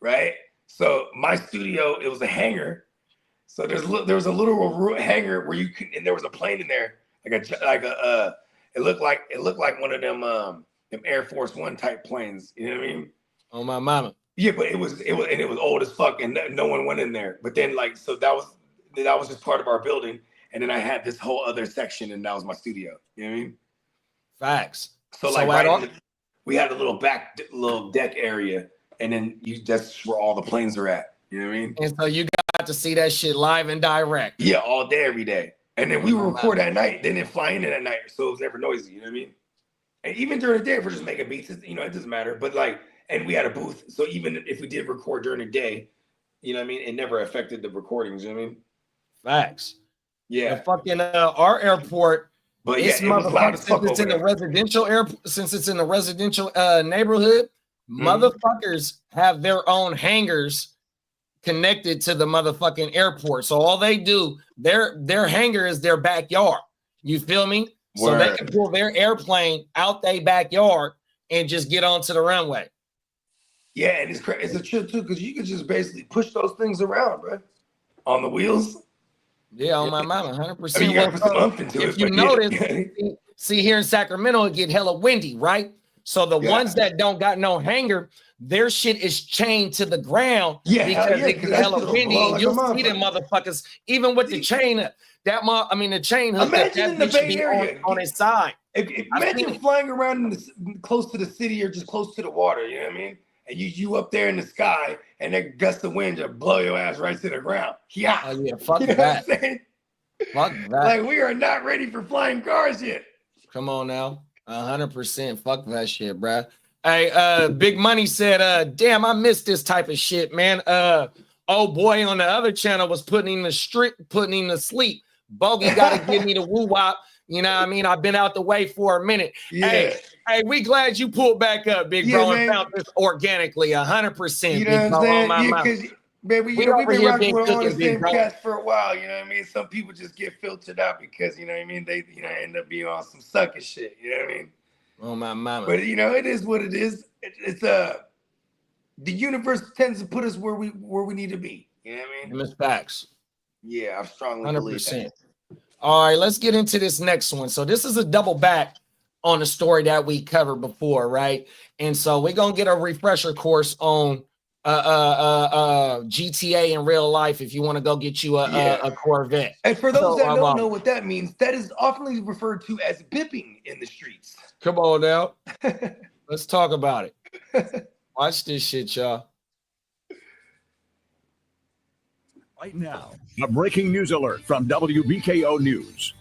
right? So my studio, it was a hangar. So there was a little hangar where you could, and there was a plane in there, it looked like one of them Air Force One type planes. You know what I mean? Oh my mama. Yeah, but it was old as fuck, and no one went in there. But then so that was just part of our building, and then I had this whole other section, and that was my studio. You know what I mean? Facts. So we had a little deck area, and then that's where all the planes are at. You know what I mean? And so you got to see that shit live and direct. Yeah, all day, every day. And then we would record at night, then fly in at night, so it was never noisy. You know what I mean? And even during the day, if we're just making beats, it doesn't matter. But and we had a booth, so even if we did record during the day, you know what I mean, it never affected the recordings. You know what I mean? Facts. Yeah. The fucking our airport. But It's yeah, it was loud as fuck since it's over in a there. residential airport, since it's in a residential neighborhood, motherfuckers have their own hangars connected to the motherfucking airport. So all they do, their hangar is their backyard. You feel me? So they can pull their airplane out their backyard and just get onto the runway. Yeah, and it's a chill too, because you could just basically push those things around, bro, on the wheels. Yeah, on my mama, 100%. I mean, you gotta put some umph into if it, you but notice, see here in Sacramento, it get hella windy, right? So the ones that don't got no hanger, their shit is chained to the ground because it get hella windy. And you'll see them motherfuckers, even with the chain, the chain hook. Imagine in the Bay Area on his side. Imagine flying around close to the city or just close to the water. You know what I mean? And you up there in the sky, and that gust of wind just blow your ass right to the ground. Yeah. Oh yeah, fuck you know that. What I'm saying? Fuck that. Like, we are not ready for flying cars yet. Come on now. 100%. Fuck that shit, bruh. Hey, Big Money said, damn, I missed this type of shit, man. Old boy on the other channel was putting him to sleep. Bogey gotta give me the woo-wop. You know what I mean? I've been out the way for a minute. Yeah. Hey, we glad you pulled back up, big bro, and found this organically, 100%. You know what I'm saying? Yeah, because baby, we've been rocking with all the same cats for a while. You know what I mean? Some people just get filtered out because you know what I mean. They end up being on some sucker shit. You know what I mean? Oh my mama. But it is what it is. It's the universe tends to put us where we need to be. You know what I mean? It's facts. Yeah, I strongly believe that. All right, let's get into this next one. So this is a double back on the story that we covered before, right? And so we're gonna get a refresher course on GTA in real life if you want to go get you a Corvette. And for those that don't know what that means, that is often referred to as bipping in the streets. Come on now. Let's talk about it. Watch this shit, y'all. Right now, a breaking news alert from WBKO News.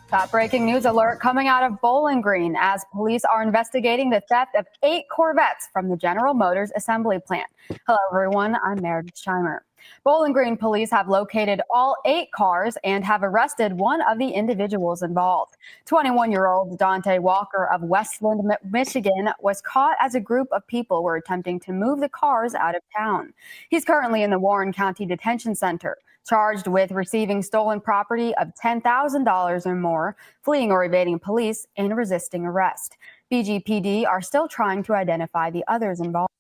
Top breaking news alert coming out of Bowling Green as police are investigating the theft of 8 Corvettes from the General Motors assembly plant. Hello, everyone. I'm Meredith Scheimer. Bowling Green police have located all 8 cars and have arrested one of the individuals involved. 21-year-old Dante Walker of Westland, Michigan, was caught as a group of people were attempting to move the cars out of town. He's currently in the Warren County Detention Center, charged with receiving stolen property of $10,000 or more, fleeing or evading police, and resisting arrest. BGPD are still trying to identify the others involved.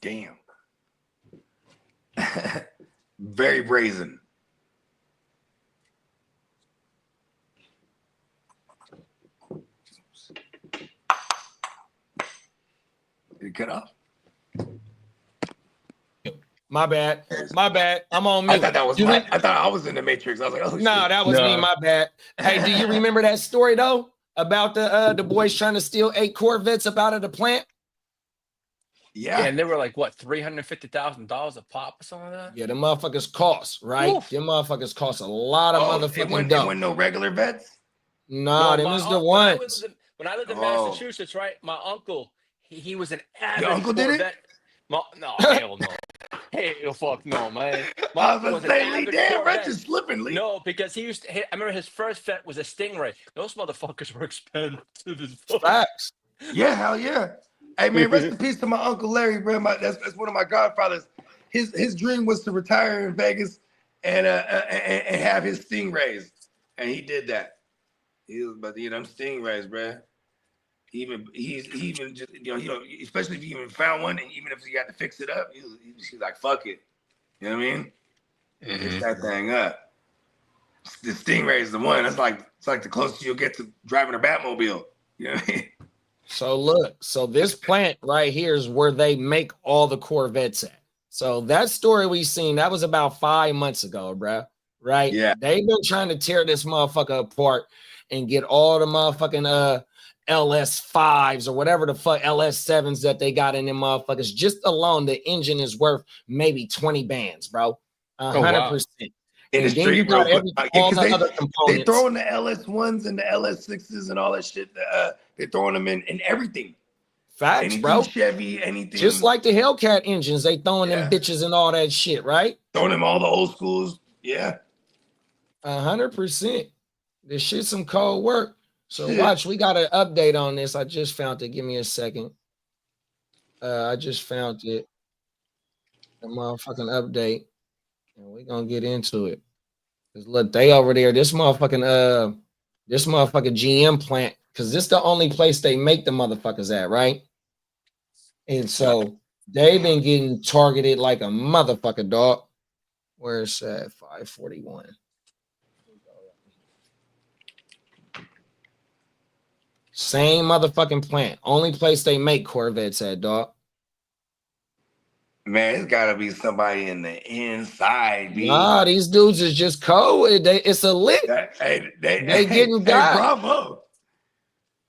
Damn. Very brazen. Did it cut off? My bad. I'm on mute. I thought that was I thought I was in the Matrix. I was like, oh shit. No, that was me. My bad. Hey, do you remember that story though about the boys trying to steal 8 Corvettes up out of the plant? Yeah, and they were like what, $350,000 a pop or something like that? Yeah, the motherfuckers cost, right? Oof. Them motherfuckers cost a lot of motherfucking dough. There weren't no regular vets? Nah, them is the ones. When I lived in Massachusetts, right? My uncle, he was an avid Your uncle Corvette. did it? No, hell no. Hell fuck no, man. I was gonna say, Lee, damn, Rich is slipping, Lee. No, because he used to, I remember his first vet was a Stingray. Those motherfuckers were expensive as fuck. Facts. Yeah, hell yeah. Hey man, rest in peace to my uncle Larry, bro. That's one of my godfathers. His dream was to retire in Vegas and have his Stingrays, and he did that. He was, but them Stingrays, bro. He even just especially if you even found one, and even if you got to fix it up, he's like, fuck it. You know what I mean? Fix that thing up. The Stingray is the one. It's like the closest you'll get to driving a Batmobile. You know what I mean? So look, this plant right here is where they make all the Corvettes at. So that story we seen, that was about 5 months ago, bro. Right? Yeah. They've been trying to tear this motherfucker apart and get all the motherfucking LS5s or whatever the fuck LS7s that they got in them motherfuckers. Just alone, the engine is worth maybe 20 bands, bro. 100%. In the street, bro. They throwing the LS1s and the LS6s and all that shit. They're throwing them in everything. Facts, anything bro. Chevy, anything. Just like the Hellcat engines, they throwing them bitches and all that shit, right? Throwing them all the old schools. Yeah. 100%. This shit's some cold work. So watch, we got an update on this. I just found it. Give me a second. I just found it. The motherfucking update. And we're gonna get into it. Cause look, they over there, this motherfucking GM plant, because this the only place they make the motherfuckers at, right? And so they've been getting targeted like a motherfucker, dog. Where's that? 541. Same motherfucking plant. Only place they make Corvettes at, dog. Man, it's gotta be somebody in the inside. Nah, these dudes is just cold. It's a lick. They getting got. Bravo.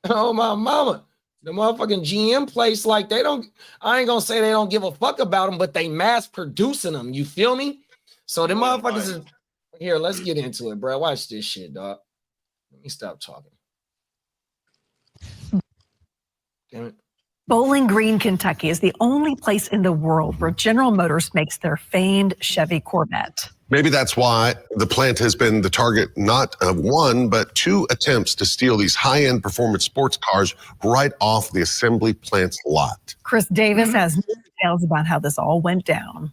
Oh my mama. The motherfucking GM place, like I ain't gonna say they don't give a fuck about them, but they mass producing them. You feel me? So the motherfuckers is here. Let's get into it, bro. Watch this shit, dog. Let me stop talking. Damn it. Bowling Green, Kentucky is the only place in the world where General Motors makes their famed Chevy Corvette. Maybe that's why the plant has been the target not of one, but two attempts to steal these high-end performance sports cars right off the assembly plant's lot. Chris Davis has details about how this all went down.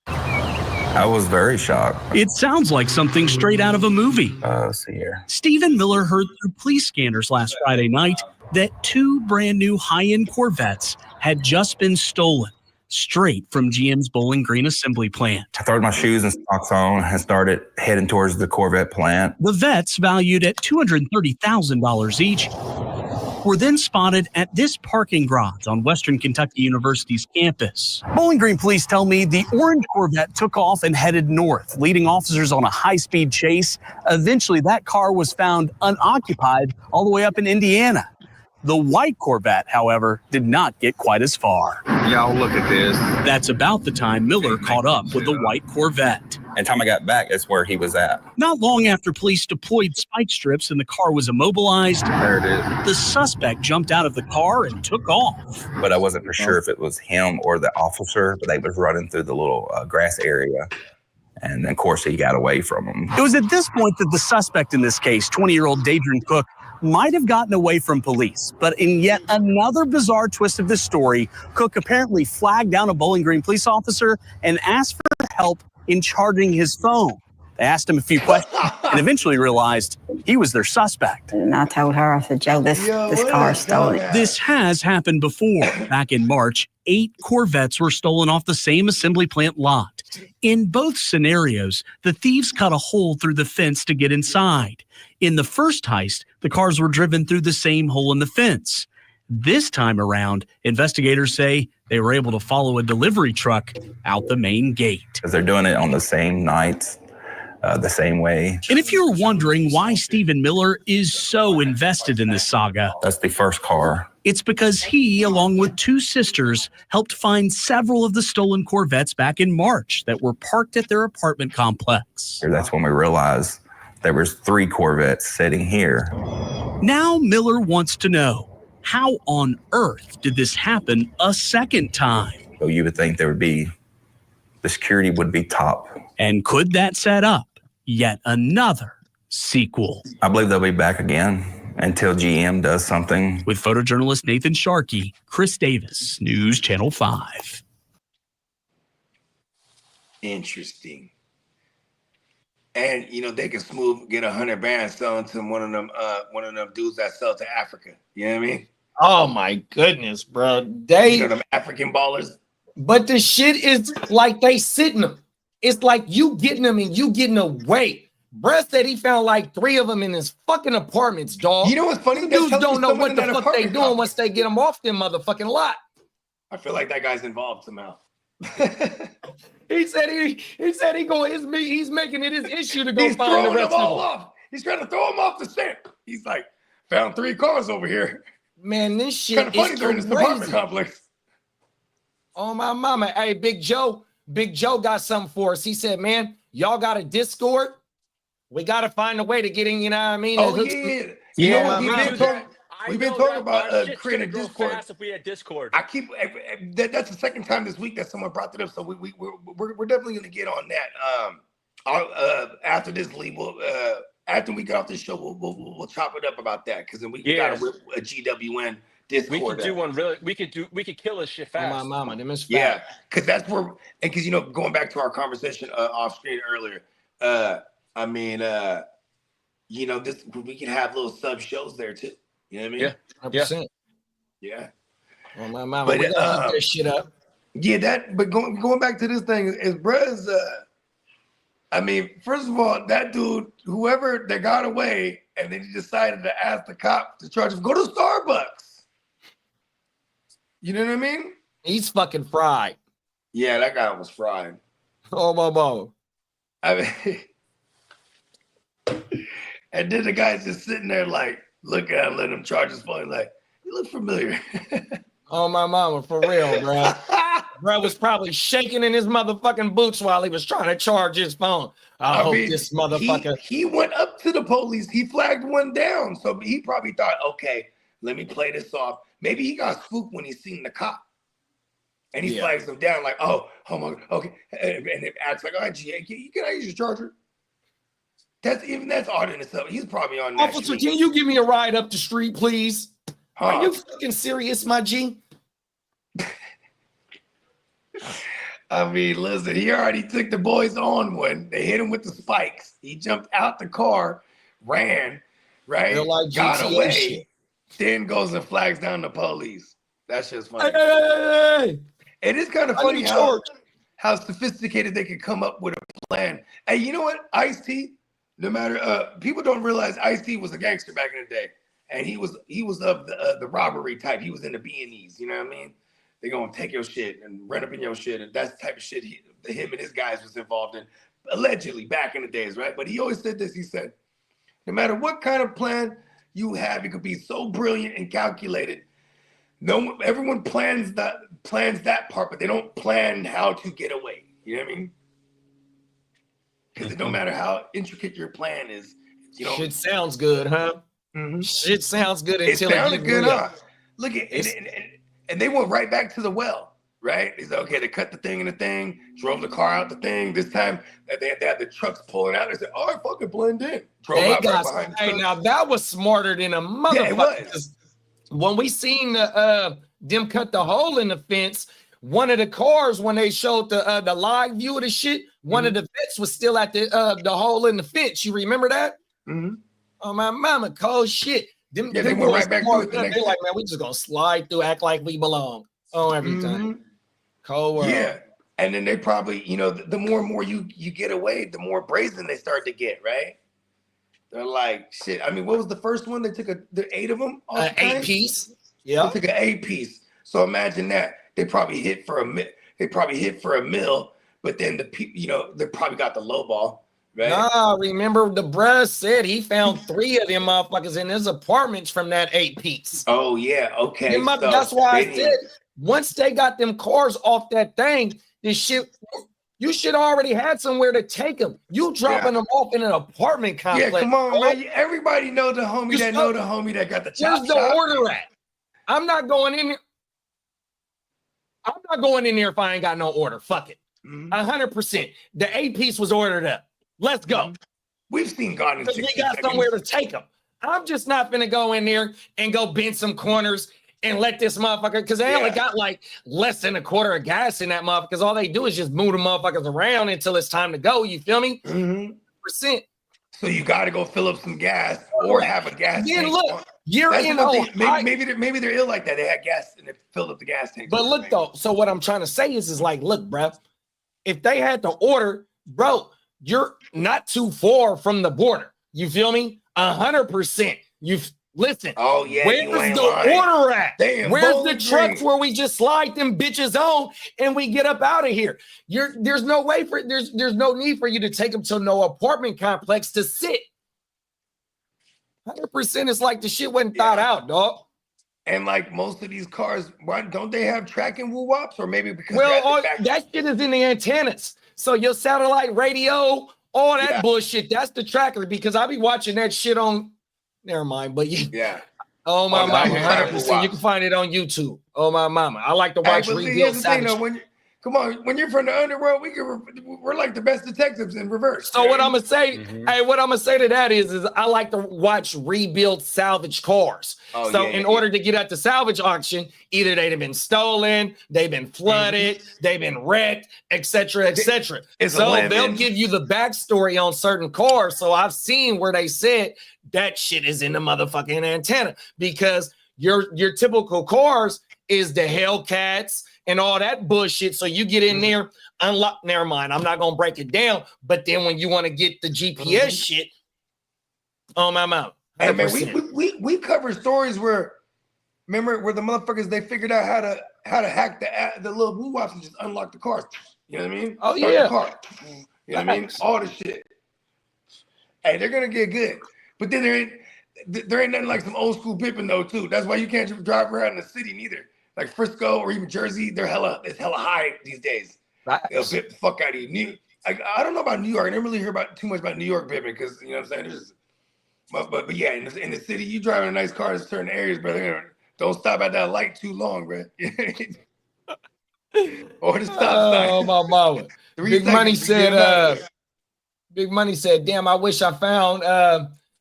I was very shocked. It sounds like something straight out of a movie. Let's see here. Stephen Miller heard through police scanners last Friday night that two brand new high-end Corvettes had just been stolen straight from GM's Bowling Green assembly plant. I threw my shoes and socks on and started heading towards the Corvette plant. The Vettes, valued at $230,000 each, were then spotted at this parking garage on Western Kentucky University's campus. Bowling Green police tell me the orange Corvette took off and headed north, leading officers on a high-speed chase. Eventually, that car was found unoccupied all the way up in Indiana. The white Corvette, however, did not get quite as far. Y'all look at this. That's about the time Miller caught up with the white Corvette. And time I got back, that's where he was at. Not long after police deployed spike strips and the car was immobilized, there it is. The suspect jumped out of the car and took off. But I wasn't for sure if it was him or the officer, but they was running through the little grass area. And then, of course, he got away from him. It was at this point that the suspect in this case, 20-year-old Dadrian Cook, might have gotten away from police. But in yet another bizarre twist of this story, Cook apparently flagged down a Bowling Green police officer and asked for help in charging his phone. They asked him a few questions and eventually realized he was their suspect. And I told her, I said, Joe, this car is stolen. This has happened before. Back in March, 8 Corvettes were stolen off the same assembly plant lot. In both scenarios, the thieves cut a hole through the fence to get inside. In the first heist, the cars were driven through the same hole in the fence. This time around, investigators say they were able to follow a delivery truck out the main gate. Because they're doing it on the same night, the same way. And if you're wondering why Stephen Miller is so invested in this saga, that's the first car. It's because he, along with 2 sisters, helped find several of the stolen Corvettes back in March that were parked at their apartment complex. That's when we realized there was 3 Corvettes sitting here. Now Miller wants to know, how on earth did this happen a second time? So you would think there would be, the security would be top. And could that set up yet another sequel? I believe they'll be back again until GM does something. With photojournalist Nathan Sharkey, Chris Davis, News Channel 5. Interesting. And they can get 100 bands selling to one of them dudes that sell to Africa. You know what I mean? Oh my goodness, bro. They them African ballers. But the shit is like they sitting them. It's like you getting them and you getting away. Brett said he found like 3 of them in his fucking apartments, dog. You know what's funny? Them dudes don't know what the fuck they doing once they get them off them motherfucking lot. I feel like that guy's involved somehow. He said he's making it his issue to go He's find the throwing rest them all of them. off. He's trying to throw them off the set. He's like, found 3 cars over here. Man, this shit Kind of funny is during this crazy. apartment complex. Oh my mama. Hey, Big Joe got something for us. He said, man, y'all got a Discord? We got to find a way to get in, you know what I mean? Oh, yeah. Yeah, he did talk. We've been talking about shit's creating a gonna grow Discord. fast if we had Discord. I keep that's the second time this week that someone brought that up. So we're definitely gonna get on that. After this, Lee, we'll after we get off this show, we'll chop it up about that because then we gotta whip a GWN Discord. We could do one really. We could kill this shit fast. My mama, them is fast. Yeah, because that's where, and because going back to our conversation off screen earlier. I mean, this we can have little sub shows there too. You know what I mean? Yeah, 100%. Yeah. Well, my mama, But, we gotta keep that shit up. Yeah, but going back to this thing is bruh's. I mean, first of all, that dude, whoever that got away, and then he decided to ask the cop to charge him, go to Starbucks. You know what I mean? He's fucking fried. Yeah, that guy was fried. Oh, my. I mean, and then the guy's just sitting there like, look at him, let him charge his phone. Like, you look familiar. Oh, my mama, for real, bro. Bro was probably shaking in his motherfucking boots while he was trying to charge his phone. I hope this motherfucker. He went up to the police. He flagged one down. So he probably thought, okay, let me play this off. Maybe he got spooked when he seen the cop. And he flags him down like, oh my God, okay. And it acts like, all right, GA, can I use your charger? That's odd in itself. He's probably on that. Officer, can you give me a ride up the street, please? Are you fucking serious, my G? I mean, listen, he already took the boys on one. They hit him with the spikes. He jumped out the car, ran, right? Like got GTA away, shit. then goes and flags down the police. That's just funny. Hey. It is kind of funny how sophisticated they could come up with a plan. Hey, you know what? Ice-T, no matter people don't realize Ice-T was a gangster back in the day, and he was of the robbery type. He was in the B&Es. You know what I mean? They're gonna take your shit and run up in your shit, and that's the type of shit him and his guys was involved in, allegedly back in the days, right? But he always said this. He said, no matter what kind of plan you have, it could be so brilliant and calculated. Everyone plans that part, but they don't plan how to get away. You know what I mean? Because it don't matter how intricate your plan is. Shit sounds good, huh? Mm-hmm. Shit sounds good until it sounded good, huh? Look at and they went right back to the well, right? He said, okay, they cut the thing in the thing, drove the car out the thing. This time they had the trucks pulling out. They said, oh, I fucking blend in. Drove out right behind the truck. Now that was smarter than a motherfucker. Yeah, it was. When we seen them cut the hole in the fence, one of the cars, when they showed the live view of the shit, one of the vets was still at the hole in the fence. You remember that? Mm-hmm. Oh, my mama, cold shit. They went right back to it. They're like, man, we just gonna slide through, act like we belong. Oh, every time. Cold world. Yeah. And then they probably, the more and more you get away, the more brazen they start to get, right? They're like, shit. I mean, what was the first one? They took the 8 of them off the 8 piece. Yeah. They took an 8 piece. So imagine that. They probably hit for a mill, but then they probably got the low ball. Right. Nah, remember the bruh said he found 3 of them motherfuckers in his apartments from that 8 piece. Oh, yeah. Okay. So that's why I said once they got them cars off that thing, this shit, you should already had somewhere to take them. You dropping them off in an apartment complex. Yeah, come on, man. Everybody know the homie that got the chop. Where's the order at? I'm not going in here. I'm not going in there if I ain't got no order. Fuck it. 100%. The 8 piece was ordered up. Let's go. We've seen God in 60 we got somewhere to take them. I'm just not gonna go in there and go bend some corners and let this motherfucker, because they only got like less than a quarter of gas in that motherfucker, because all they do is just move the motherfuckers around until it's time to go. You feel me? Percent. So you got to go fill up some gas or have a gas tank. Then look, you're in Ohio. Maybe they're ill like that. They had gas and they filled up the gas tank. But look though, so what I'm trying to say is like, look, bro, if they had to order, bro, you're not too far from the border. You feel me? 100%. Listen. Oh yeah. Where's the order at? Where's the trucks where we just slide them bitches on and we get up out of here? There's no way for there's no need for you to take them to no apartment complex to sit. 100% is like the shit wasn't thought out, dog. And like most of these cars, why don't they have tracking woo-wops? Or maybe because that shit is in the antennas. So your satellite radio, all that bullshit, that's the tracker, because I be watching that shit on, never mind, but Oh my mama, yeah. 100%. You can find it on YouTube. Oh my mama, I like to Hey, watch but see, Rebuild here's the thing, Savage. though. Come on, when you're from the underworld, we're like the best detectives in reverse. So what I'm gonna say, hey, what I'm gonna say to that is I like to watch Rebuild Salvage cars. Oh, So yeah, in yeah, order to get at the salvage auction, either they've been stolen, they've been flooded, they've been wrecked, etc., etc. It's a So lemon. they'll give you the backstory on certain cars. So I've seen where they said that shit is in the motherfucking antenna because your typical cars is the Hellcats and all that bullshit. So you get in there, unlock. Never mind, I'm not gonna break it down. But then when you want to get the GPS shit, on my mouth. Hey man, we covered stories where, remember where the motherfuckers they figured out how to hack the little blue wops and just unlock the cars. You know what I mean? Oh, Start yeah. the car. You know what I mean? All the shit. Hey, they're gonna get good, but then there ain't nothing like some old school pimping though too. That's why you can't just drive around in the city neither. Like Frisco or even Jersey, it's hella high these days. They'll pimp the fuck out of you. I don't know about New York. I didn't really hear too much about New York pimping because you know what I'm saying. But yeah, in the city, you driving a nice car in certain areas, but don't stop at that light too long, bro. Or the stop sign. Oh my mama. Big Money said, damn, I wish I found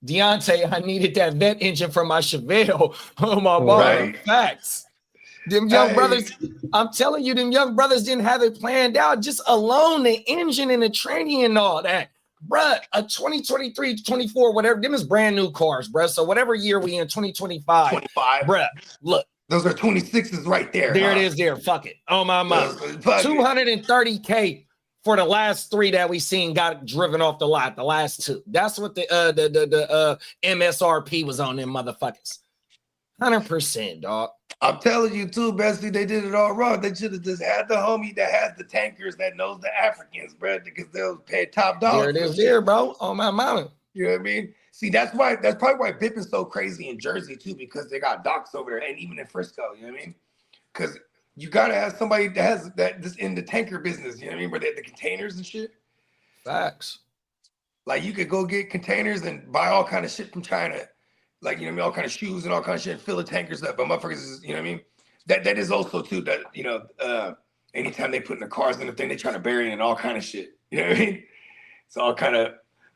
Deontay. I needed that vet engine from my Chevelle. Oh my mama. Right. Facts. Them young brothers, I'm telling you, them young brothers didn't have it planned out. Just alone the engine and the training and all that. Bruh, a 2023, 24, whatever, them is brand new cars, bruh. So whatever year we in, 2025. 25. Bruh, look. Those are 26s right there. There it is there. Fuck it. Oh my mama. 230K for the last 3 that we seen got driven off the lot. The last 2. That's what the MSRP was on them motherfuckers. 100%, dog. I'm telling you too, Bessie, they did it all wrong. They should have just had the homie that has the tankers that knows the Africans, bro, because they'll pay top dollar. There it is there, bro. On my mama. You know what I mean? See, that's probably why Pippin's so crazy in Jersey too, because they got docks over there and even in Frisco, you know what I mean? Because you gotta have somebody that has that just in the tanker business, you know what I mean? Where they the containers and shit. Facts. Like you could go get containers and buy all kind of shit from China. Like, you know what I mean, all kind of shoes and all kind of shit, and fill the tankers up. But motherfuckers is, you know what I mean? That is also too that, you know, anytime they put in the cars and the thing, they try to bury it in all kind of shit. You know what I mean? It's all kind of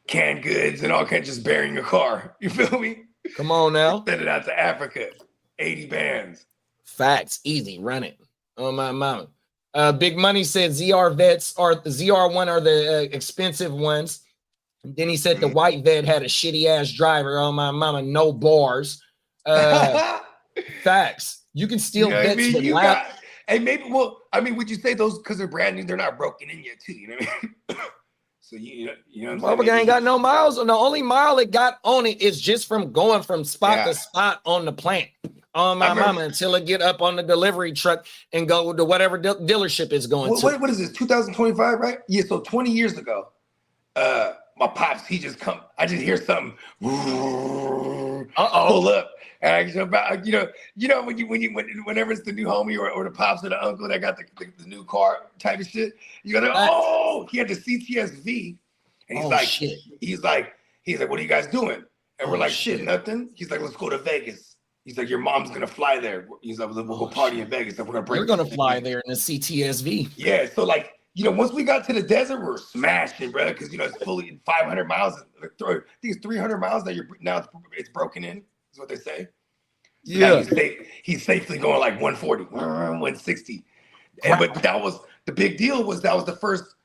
canned goods and all kind of just burying a car. You feel me? Come on now. Send it out to Africa. 80 bands. Facts. Easy. Run it. On my mama. Big Money said ZR1 are the expensive ones. Then he said the white vet had a shitty ass driver. On my mama, no bars. Facts. You can steal vets with lap. Hey, maybe. Well, I mean, would you say those because they're brand new? They're not broken in yet, too. You know what I mean? So you know. What I'm saying? Ain't got no miles. The only mile it got on it is just from going from spot to spot on the plant. On my mama until it get up on the delivery truck and go to whatever dealership it's going to. What is this? 2025, right? Yeah. So 20 years ago. My pops, he just come. I just hear something. Pull up, and whenever it's the new homie or the pops or the uncle that got the new car type of shit, you go, he had the CTSV, and he's like, what are you guys doing? And we're like, shit, nothing. He's like, let's go to Vegas. He's like, your mom's gonna fly there. He's like, we'll go party in Vegas. And we're gonna bring. You're gonna fly there in the CTSV. Yeah, so like. You know, once we got to the desert, we were smashing, bro, because, you know, it's fully 500 miles. I think it's 300 miles that it's broken in, is what they say. Yeah. He's safely going like 140, 160. But that was, the big deal was that was the first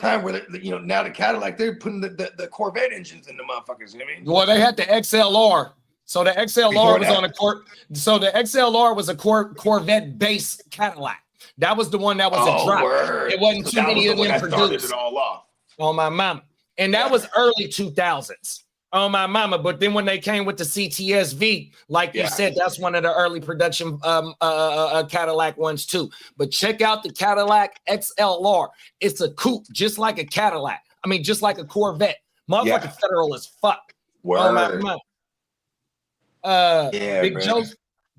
time where, you know, now the Cadillac, they're putting the Corvette engines in the motherfuckers, you know what I mean? Well, they had the XLR. So the XLR was on the XLR was a Corvette-based Cadillac. That was the one that was a drop. Word. It wasn't too many of them produced. It all off. On my mama. And that was early 2000s. On my mama. But then when they came with the CTSV, like you said, that's one of the early production Cadillac ones too. But check out the Cadillac XLR. It's a coupe, just like a Cadillac. I mean, just like a Corvette. Motherfucking federal as fuck. Word. On my mama.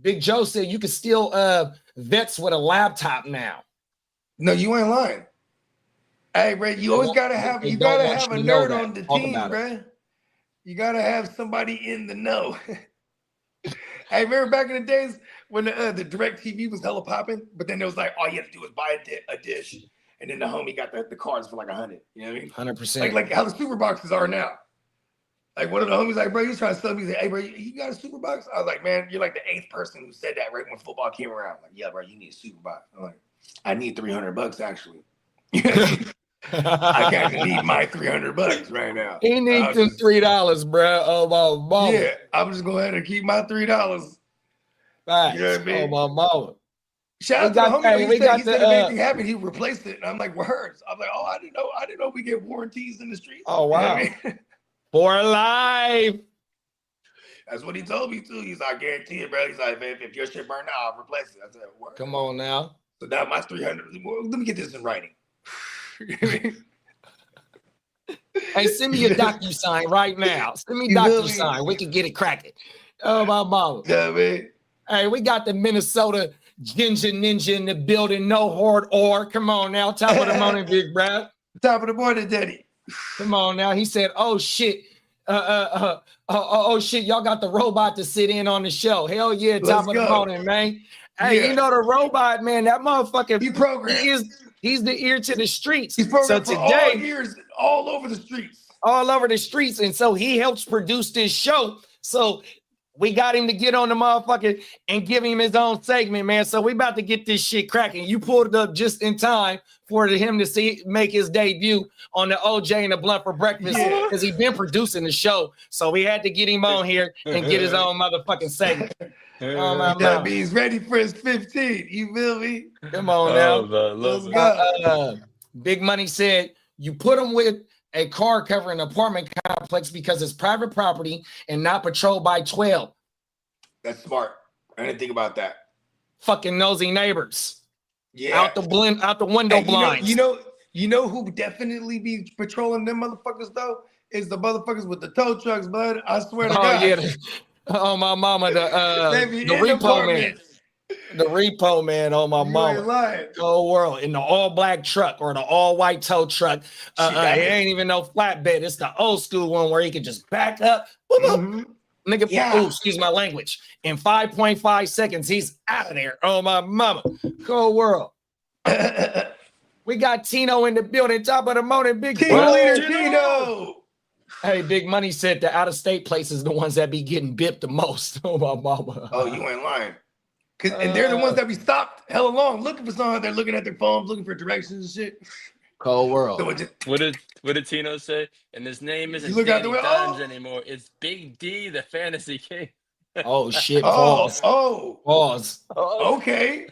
Big Joe said you can steal vets with a laptop now. No, you ain't lying. Hey, bro, you always gotta have a nerd on the team, bro. You gotta have somebody in the know. Hey, remember back in the days when the direct TV was hella popping, but then it was like all you had to do was buy a dish, and then the homie got the cards for like 100. You know what I mean? 100%. Like how the super boxes are now. Like one of the homies like, bro, he was trying to sell me. He's like, hey, bro, you got a super box? I was like, man, you're like the 8th person who said that right when football came around. Like, yeah, bro, you need a super box. I'm like, I need $300 actually. I can't need my $300 right now. He needs them $3, bro. Oh my mama. Yeah, I'm just go ahead and keep my $3. Right. You know what I mean? Oh my mama. Shout out to the homie. He said if anything happened, he replaced it. And I'm like, words. I'm like, oh, I didn't know we get warranties in the streets. Oh wow. You know what I mean? For life. That's what he told me too. He's like, I guarantee it, bro. He's like, if your shit burn out, I'll replace it. I said, word. Come on now. So now my 300. Let me get this in writing. Hey, send me a DocuSign right now. Send me DocuSign. We can get it cracking. Oh my mama. Yeah, man. Hey, we got the Minnesota Ginger Ninja in the building. No hard or. Come on now. Top of the morning, big bro. Top of the morning, Daddy. Come on now. He said, oh shit. Oh shit. Y'all got the robot to sit in on the show. Hell yeah. Top of the morning, man. Hey, you know the robot, man. That motherfucker. He programmed. He's the ear to the streets. He's programmed so for today, all ears all over the streets. All over the streets. And so he helps produce this show. So we got him to get on the motherfucker and give him his own segment, man. So we about to get this shit cracking. You pulled it up just in time for him to make his debut on the OJ and the Blunt for Breakfast because he been producing the show. So we had to get him on here and get his own motherfucking segment. That means ready for his 15. You feel me? Come on now. Let's go. Big Money said you put him with a car covering an apartment complex because it's private property and not patrolled by 12. That's smart. I didn't think about that. Fucking nosy neighbors. Yeah. Out the window blinds. You know who definitely be patrolling them motherfuckers though? Is the motherfuckers with the tow trucks, bud. I swear to God. Yeah. Oh my mama, the repo man. The repo man on my mama. Whole world in the all black truck or the all white tow truck. It ain't even no flatbed. It's the old school one where he can just back up. Nigga, ooh, excuse my language. In 5.5 seconds, he's out of there. Oh my mama. Whole world. We got Tino in the building. Top of the morning, big Tino. Hey, Big Money said the out-of-state places the ones that be getting bipped the most. Oh my mama. Oh, you ain't lying. And they're the ones that we stopped hella long looking for something. They're looking at their phones, looking for directions and shit. Cold world. So What did Tino say? And his name isn't look out Danny the way. Dimes anymore. It's Big D, the fantasy king. Oh shit. Pause. Pause. Okay.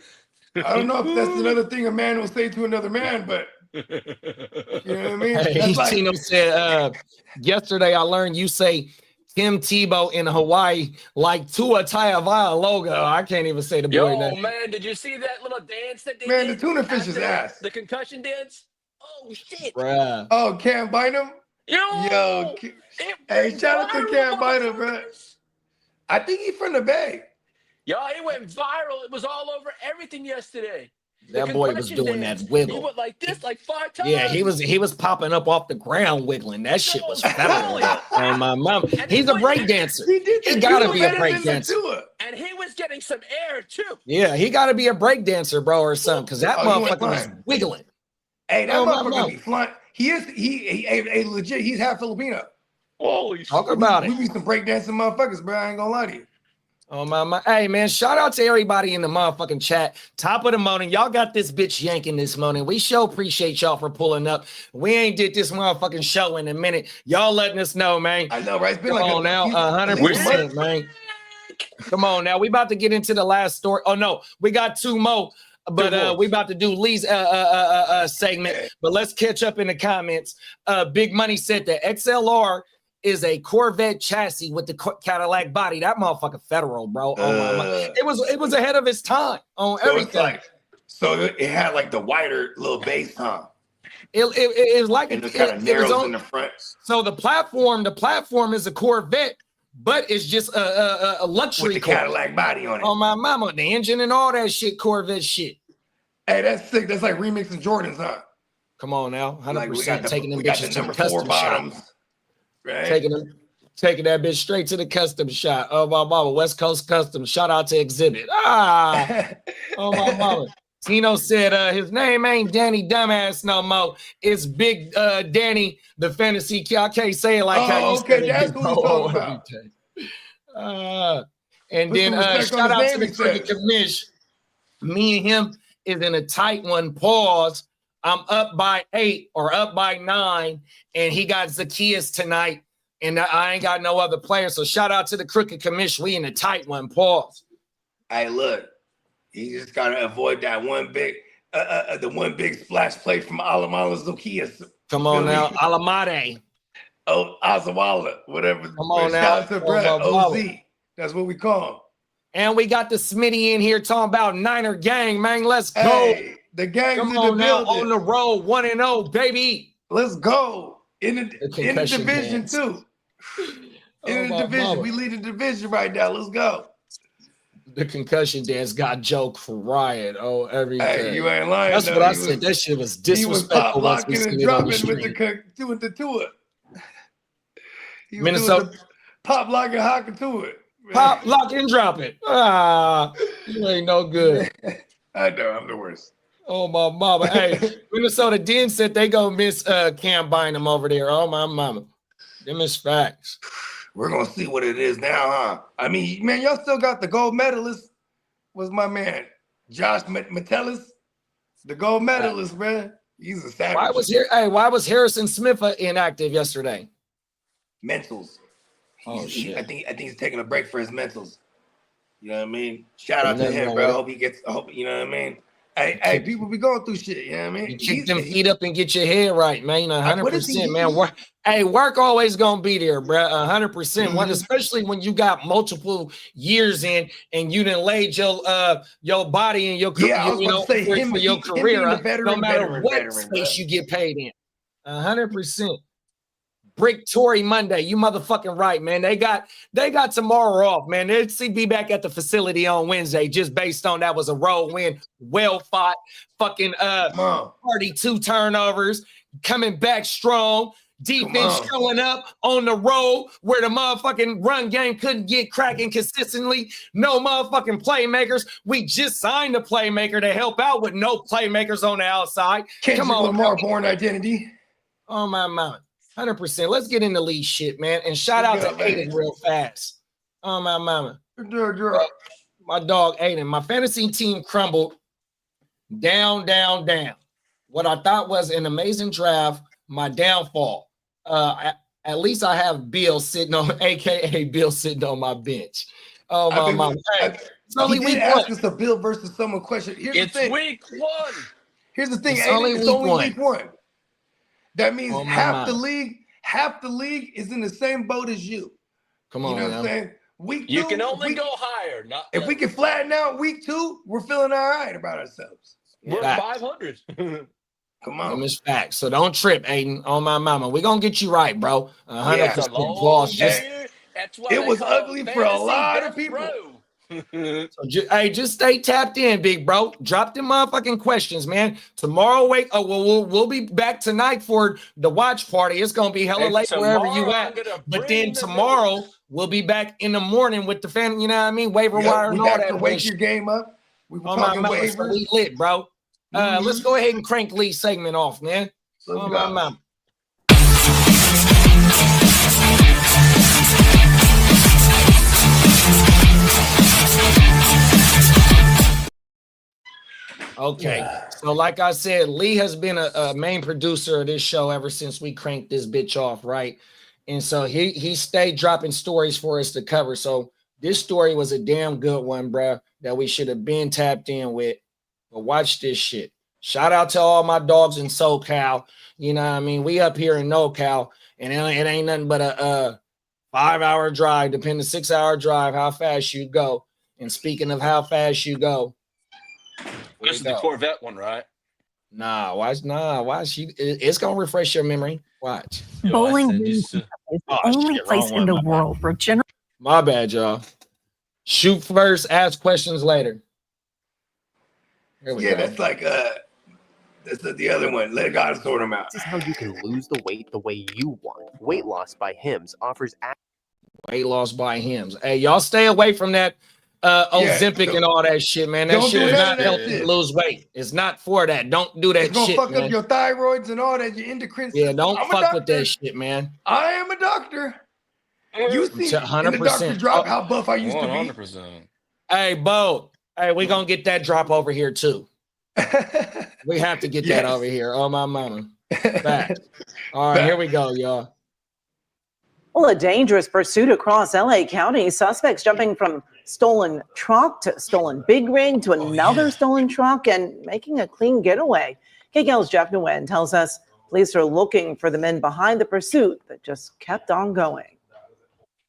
I don't know if that's another thing a man will say to another man, but you know what I mean? Hey, Tino said yesterday I learned you say Tim Tebow in Hawaii like Tua Tagovailoa. I can't even say the boy name. Oh man, did you see that little dance that they Man, did the tuna fish is after ass. The concussion dance? Oh shit. Bruh. Oh, Cam Bynum? Yo. Hey, shout out to Cam Bynum, bro. I think he's from the Bay. Yo, it went viral. It was all over everything yesterday. That boy was doing that wiggle. He went like this like 5 times. Yeah, he was popping up off the ground wiggling. That shit was federal. On my mom. He's a break dancer. He gotta be a break dancer. And he was getting some air too. Yeah, he gotta be a break dancer, bro, or something, because that motherfucker was wiggling. Hey, that motherfucker be flying. He legit, he's half Filipino. Holy shit. Talk about it. We be some breakdancing motherfuckers, bro. I ain't gonna lie to you. Oh my. Hey man, shout out to everybody in the motherfucking chat. Top of the morning. Y'all got this bitch yanking this morning. We sure appreciate y'all for pulling up. We ain't did this motherfucking show in a minute. Y'all letting us know, man. I know, right? It's been Come on now, 100%, man. Come on now. We about to get into the last story. Oh no, we got 2 more. But we about to do Lee's segment. But let's catch up in the comments. Big Money said the XLR is a Corvette chassis with the Cadillac body. That motherfucker federal, bro. Oh my. It was ahead of its time on everything. So it had like the wider little base, huh? It was like and it kind of narrows in the front. So the platform is a Corvette, but it's just a luxury with the Cadillac body on it. Oh my mama, the engine and all that shit, Corvette shit. Hey, that's sick. That's like remixing Jordans, huh? Come on now, 100% taking them we got bitches the to number the custom 4 bottoms. shop. Right? Taking that bitch straight to the custom shop. Oh, my mama. West Coast Custom. Shout out to Exhibit. Ah. Oh, my mama. Tino said his name ain't Danny Dumbass no more. It's Big Danny, the fantasy kid. I can't say it like how you said it. That's who he's talking about. And then shout out to the cricket commish. Me and him is in a tight one. Pause. I'm up by 8 or up by 9, and he got Zacchaeus tonight, and I ain't got no other player. So shout out to the cricket commish. We in a tight one. Pause. Hey, look. You just gotta avoid that one big, the one big splash play from Alamala Zacchaeus. Come on now, Alamade. Oh, Azawala, whatever. Come on now, OZ. That's what we call him. And we got the Smitty in here talking about Niner gang, man. Let's go. Hey, the gang's in the building. On the road, 1-0, baby. Let's go. In the division dance. Too. In the division, mama. we lead the division right now. Let's go. The concussion dance got Joe crying. Oh, everything. Hey, you ain't lying. That's what I said. That shit was disrespectful. He was pop locking and dropping with the Tua. Minnesota pop locking, hocking to it. Pop, lock, and drop it. Ah, you ain't no good. I know, I'm the worst. Oh, my mama. Hey, Minnesota Den said they gonna miss Cam Bynum over there. Oh, my mama. Them is facts. We're gonna see what it is now, huh? I mean, man, y'all still got the gold medalist. Was my man Josh Metellus, the gold medalist, man? He's a savage. Why was Harrison Smith inactive yesterday? Mentals. Shit. I think he's taking a break for his mentals. You know what I mean? Shout out to him, bro. Hope you know what I mean? Hey, people be going through shit, you know what I mean? You kick them feet up and get your head right, man. 100%, man. Work always gonna be there, bro. 100%. Especially when you got multiple years in and you done laid your body and your for your career, no matter what space you get paid in. 100%. Brick Tory Monday, you motherfucking right, man. They got tomorrow off, man. They'll be back at the facility on Wednesday, just based on that was a road win, well fought, fucking 32 turnovers, coming back strong, defense showing up on the road where the motherfucking run game couldn't get cracking consistently. No motherfucking playmakers. We just signed a playmaker to help out with no playmakers on the outside. Come on, Lamar Born identity. Oh my mama. 100%. Let's get into lead shit, man. And shout out to Aiden real fast. Oh, my mama. My dog, Aiden. My fantasy team crumbled down. What I thought was an amazing draft, my downfall. At least I have Bill sitting on, a.k.a. Bill sitting on my bench. Oh, my mama. Hey, it's only week one. Ask us a Bill versus someone question. It's week one. Here's the thing, It's Aiden. only It's week only one. week one. That means half mama. the league is in the same boat as you. Come on, you know what I'm saying? Week You two, can only go higher. If we can flatten out week 2, we're feeling all right about ourselves. We're 500. Come on. It's facts. So don't trip, Aiden. On my mama. We're going to get you right, bro. 100% boss. It was ugly for a lot of people. So just stay tapped in, big bro. Drop them motherfucking questions, man. Tomorrow, we'll be back tonight for the watch party. It's gonna be hella late wherever you at. But then tomorrow we'll be back in the morning with the fan. You know what I mean? Waiver wire and all that. To wake your game up. We were talking waivers. So we lit, bro. Let's go ahead and crank Lee's segment off, man. Oh my mama. Okay, so like I said, Lee has been a main producer of this show ever since we cranked this bitch off, right? And so he stayed dropping stories for us to cover. So this story was a damn good one, bro, that we should have been tapped in with. But watch this shit. Shout out to all my dogs in SoCal. You know what I mean? We up here in NoCal, and it ain't nothing but a 5-hour drive, depending 6-hour drive, how fast you go. And speaking of how fast you go, this is the Corvette one, right? Nah, watch. It's gonna refresh your memory. Watch. Bowling Green is the only place in the world where general. My bad, y'all. Shoot first, ask questions later. Here we go. That's like that's the other one. Let God sort them out. This is how you can lose the weight the way you want. Weight Loss by Hims offers Weight loss by Hims. Hey, y'all stay away from that Ozempic and all that shit, man. That shit is not helping you lose weight. It's not for that. Don't do that shit, It's gonna fuck man. up your thyroids and all that, your endocrine Yeah, system. don't I'm a fuck with doctor. that shit, man. I am a doctor. You see in the 100%. doctor drop how buff I used to be. 100%. Hey, Bo. Hey, we gonna get that drop over here too. We have to get that over here. Oh my mama. Back. All right, here we go, y'all. Well, a dangerous pursuit across LA County. Suspects jumping from stolen truck to stolen big rig to another stolen truck and making a clean getaway. KCAL's Jeff Nguyen tells us police are looking for the men behind the pursuit that just kept on going.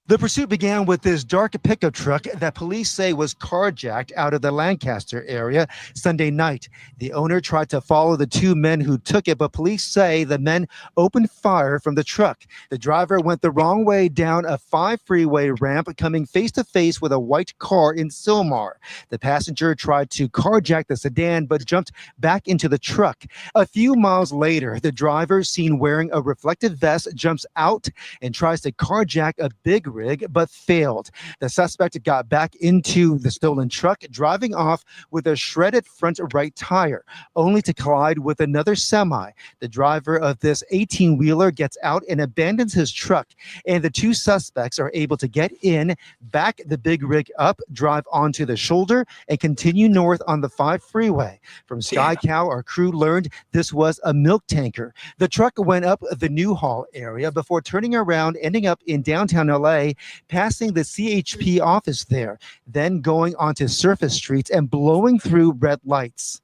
The pursuit began with this dark pickup truck that police say was carjacked out of the Lancaster area Sunday night. The owner tried to follow the two men who took it, but police say the men opened fire from the truck. The driver went the wrong way down a 5 freeway ramp, coming face to face with a white car in Sylmar. The passenger tried to carjack the sedan, but jumped back into the truck. A few miles later, the driver, seen wearing a reflective vest, jumps out and tries to carjack a big rig, but failed. The suspect got back into the stolen truck, driving off with a shredded front right tire, only to collide with another semi. The driver of this 18-wheeler gets out and abandons his truck, and the two suspects are able to get in, back the big rig up, drive onto the shoulder, and continue north on the 5 freeway. From Sky Cow, our crew learned this was a milk tanker. The truck went up the Newhall area before turning around, ending up in downtown LA, passing the CHP office there, then going onto surface streets and blowing through red lights.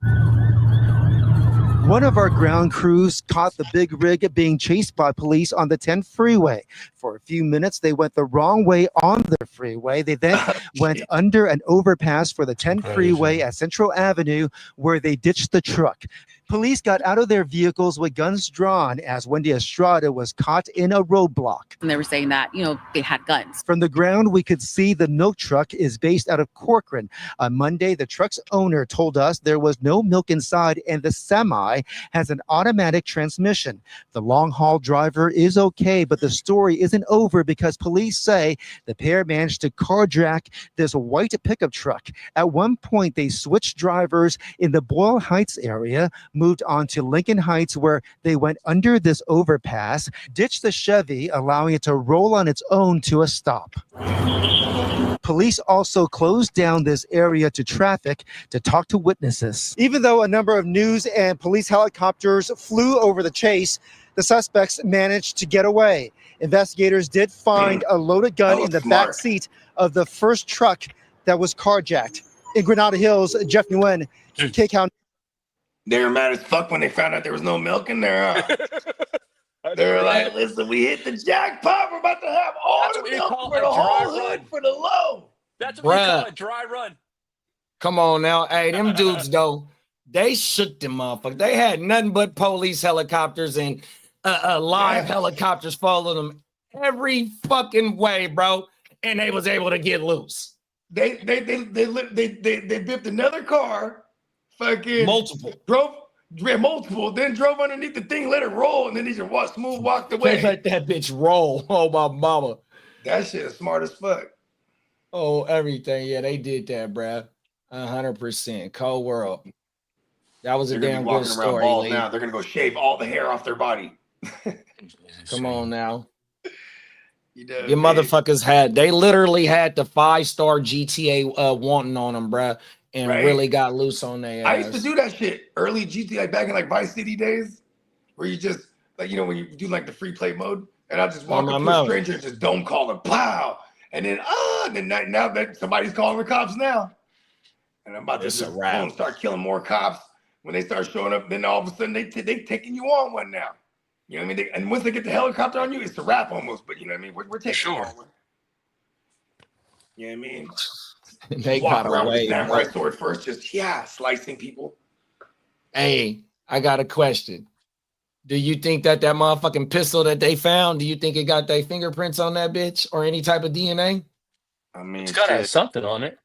One of our ground crews caught the big rig being chased by police on the 10 freeway. For a few minutes, they went the wrong way on the freeway. They then went under an overpass for the 10 freeway at Central Avenue, where they ditched the truck. Police got out of their vehicles with guns drawn as Wendy Estrada was caught in a roadblock. And they were saying that, they had guns. From the ground, we could see the milk truck is based out of Corcoran. On Monday, the truck's owner told us there was no milk inside and the semi has an automatic transmission. The long-haul driver is okay, but the story isn't over because police say the pair managed to carjack this white pickup truck. At one point, they switched drivers in the Boyle Heights area, moved on to Lincoln Heights, where they went under this overpass, ditched the Chevy, allowing it to roll on its own to a stop. Police also closed down this area to traffic to talk to witnesses. Even though a number of news and police helicopters flew over the chase, the suspects managed to get away. Investigators did find a loaded gun in the back seat of the first truck that was carjacked. In Granada Hills, Jeff Nguyen, KCAL. They were mad as fuck when they found out there was no milk in there. They were like, listen, we hit the jackpot. We're about to have all the milk for the whole hood for the low. That's what we call a dry run. Come on now. Hey, them dudes, though, they shook them motherfuckers. They had nothing but police helicopters and live helicopters following them every fucking way, bro. And they was able to get loose. They bipped another car. Fucking multiple. Then drove underneath the thing, let it roll, and then he just walked away. They let that bitch roll. Oh, my mama. That shit is smart as fuck. Oh, everything. Yeah, they did that, bruh. 100%. Cold world. That was a damn good story. Now they're gonna go shave all the hair off their body. Come on now. Your motherfuckers they literally had the 5-star GTA wanting on them, bruh. And really got loose on their ass. I used to do that shit early GTA back in like Vice City days, where you just when you do like the free play mode, and I just walk up to a stranger and just don't call him, plow, and then now that somebody's calling the cops now, and I'm about to just start killing more cops when they start showing up. Then all of a sudden they taking you on one now. You know what I mean? And once they get the helicopter on you, it's a wrap almost. But you know what I mean? We're taking you on one. You know what I mean? They got away. Samurai sword first, just slicing people. Hey, I got a question. Do you think that motherfucking pistol that they found, do you think it got their fingerprints on that bitch or any type of DNA? I mean, it's gotta have something on it.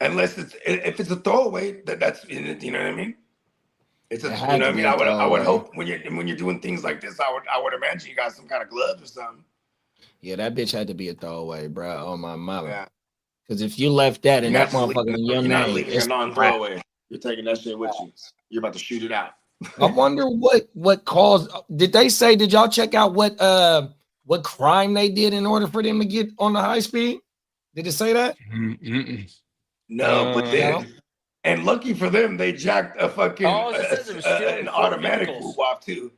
Unless if it's a throwaway, that's you know what I mean. It's you know what I mean. I would hope when you're doing things like this, I would imagine you got some kind of gloves or something. Yeah, that bitch had to be a throwaway, bro. Oh my mama. Because if you left that in You're that not just motherfucker leaving in it- your you're not name, leaving it's a non-throwaway. You're taking that shit with you. You're about to shoot it out. I wonder what caused. Did they say? Did y'all check out what crime they did in order for them to get on the high speed? Did it say that? No, but then, and lucky for them, they jacked a fucking it says it was stealing an 4 automatic vehicles. wop too.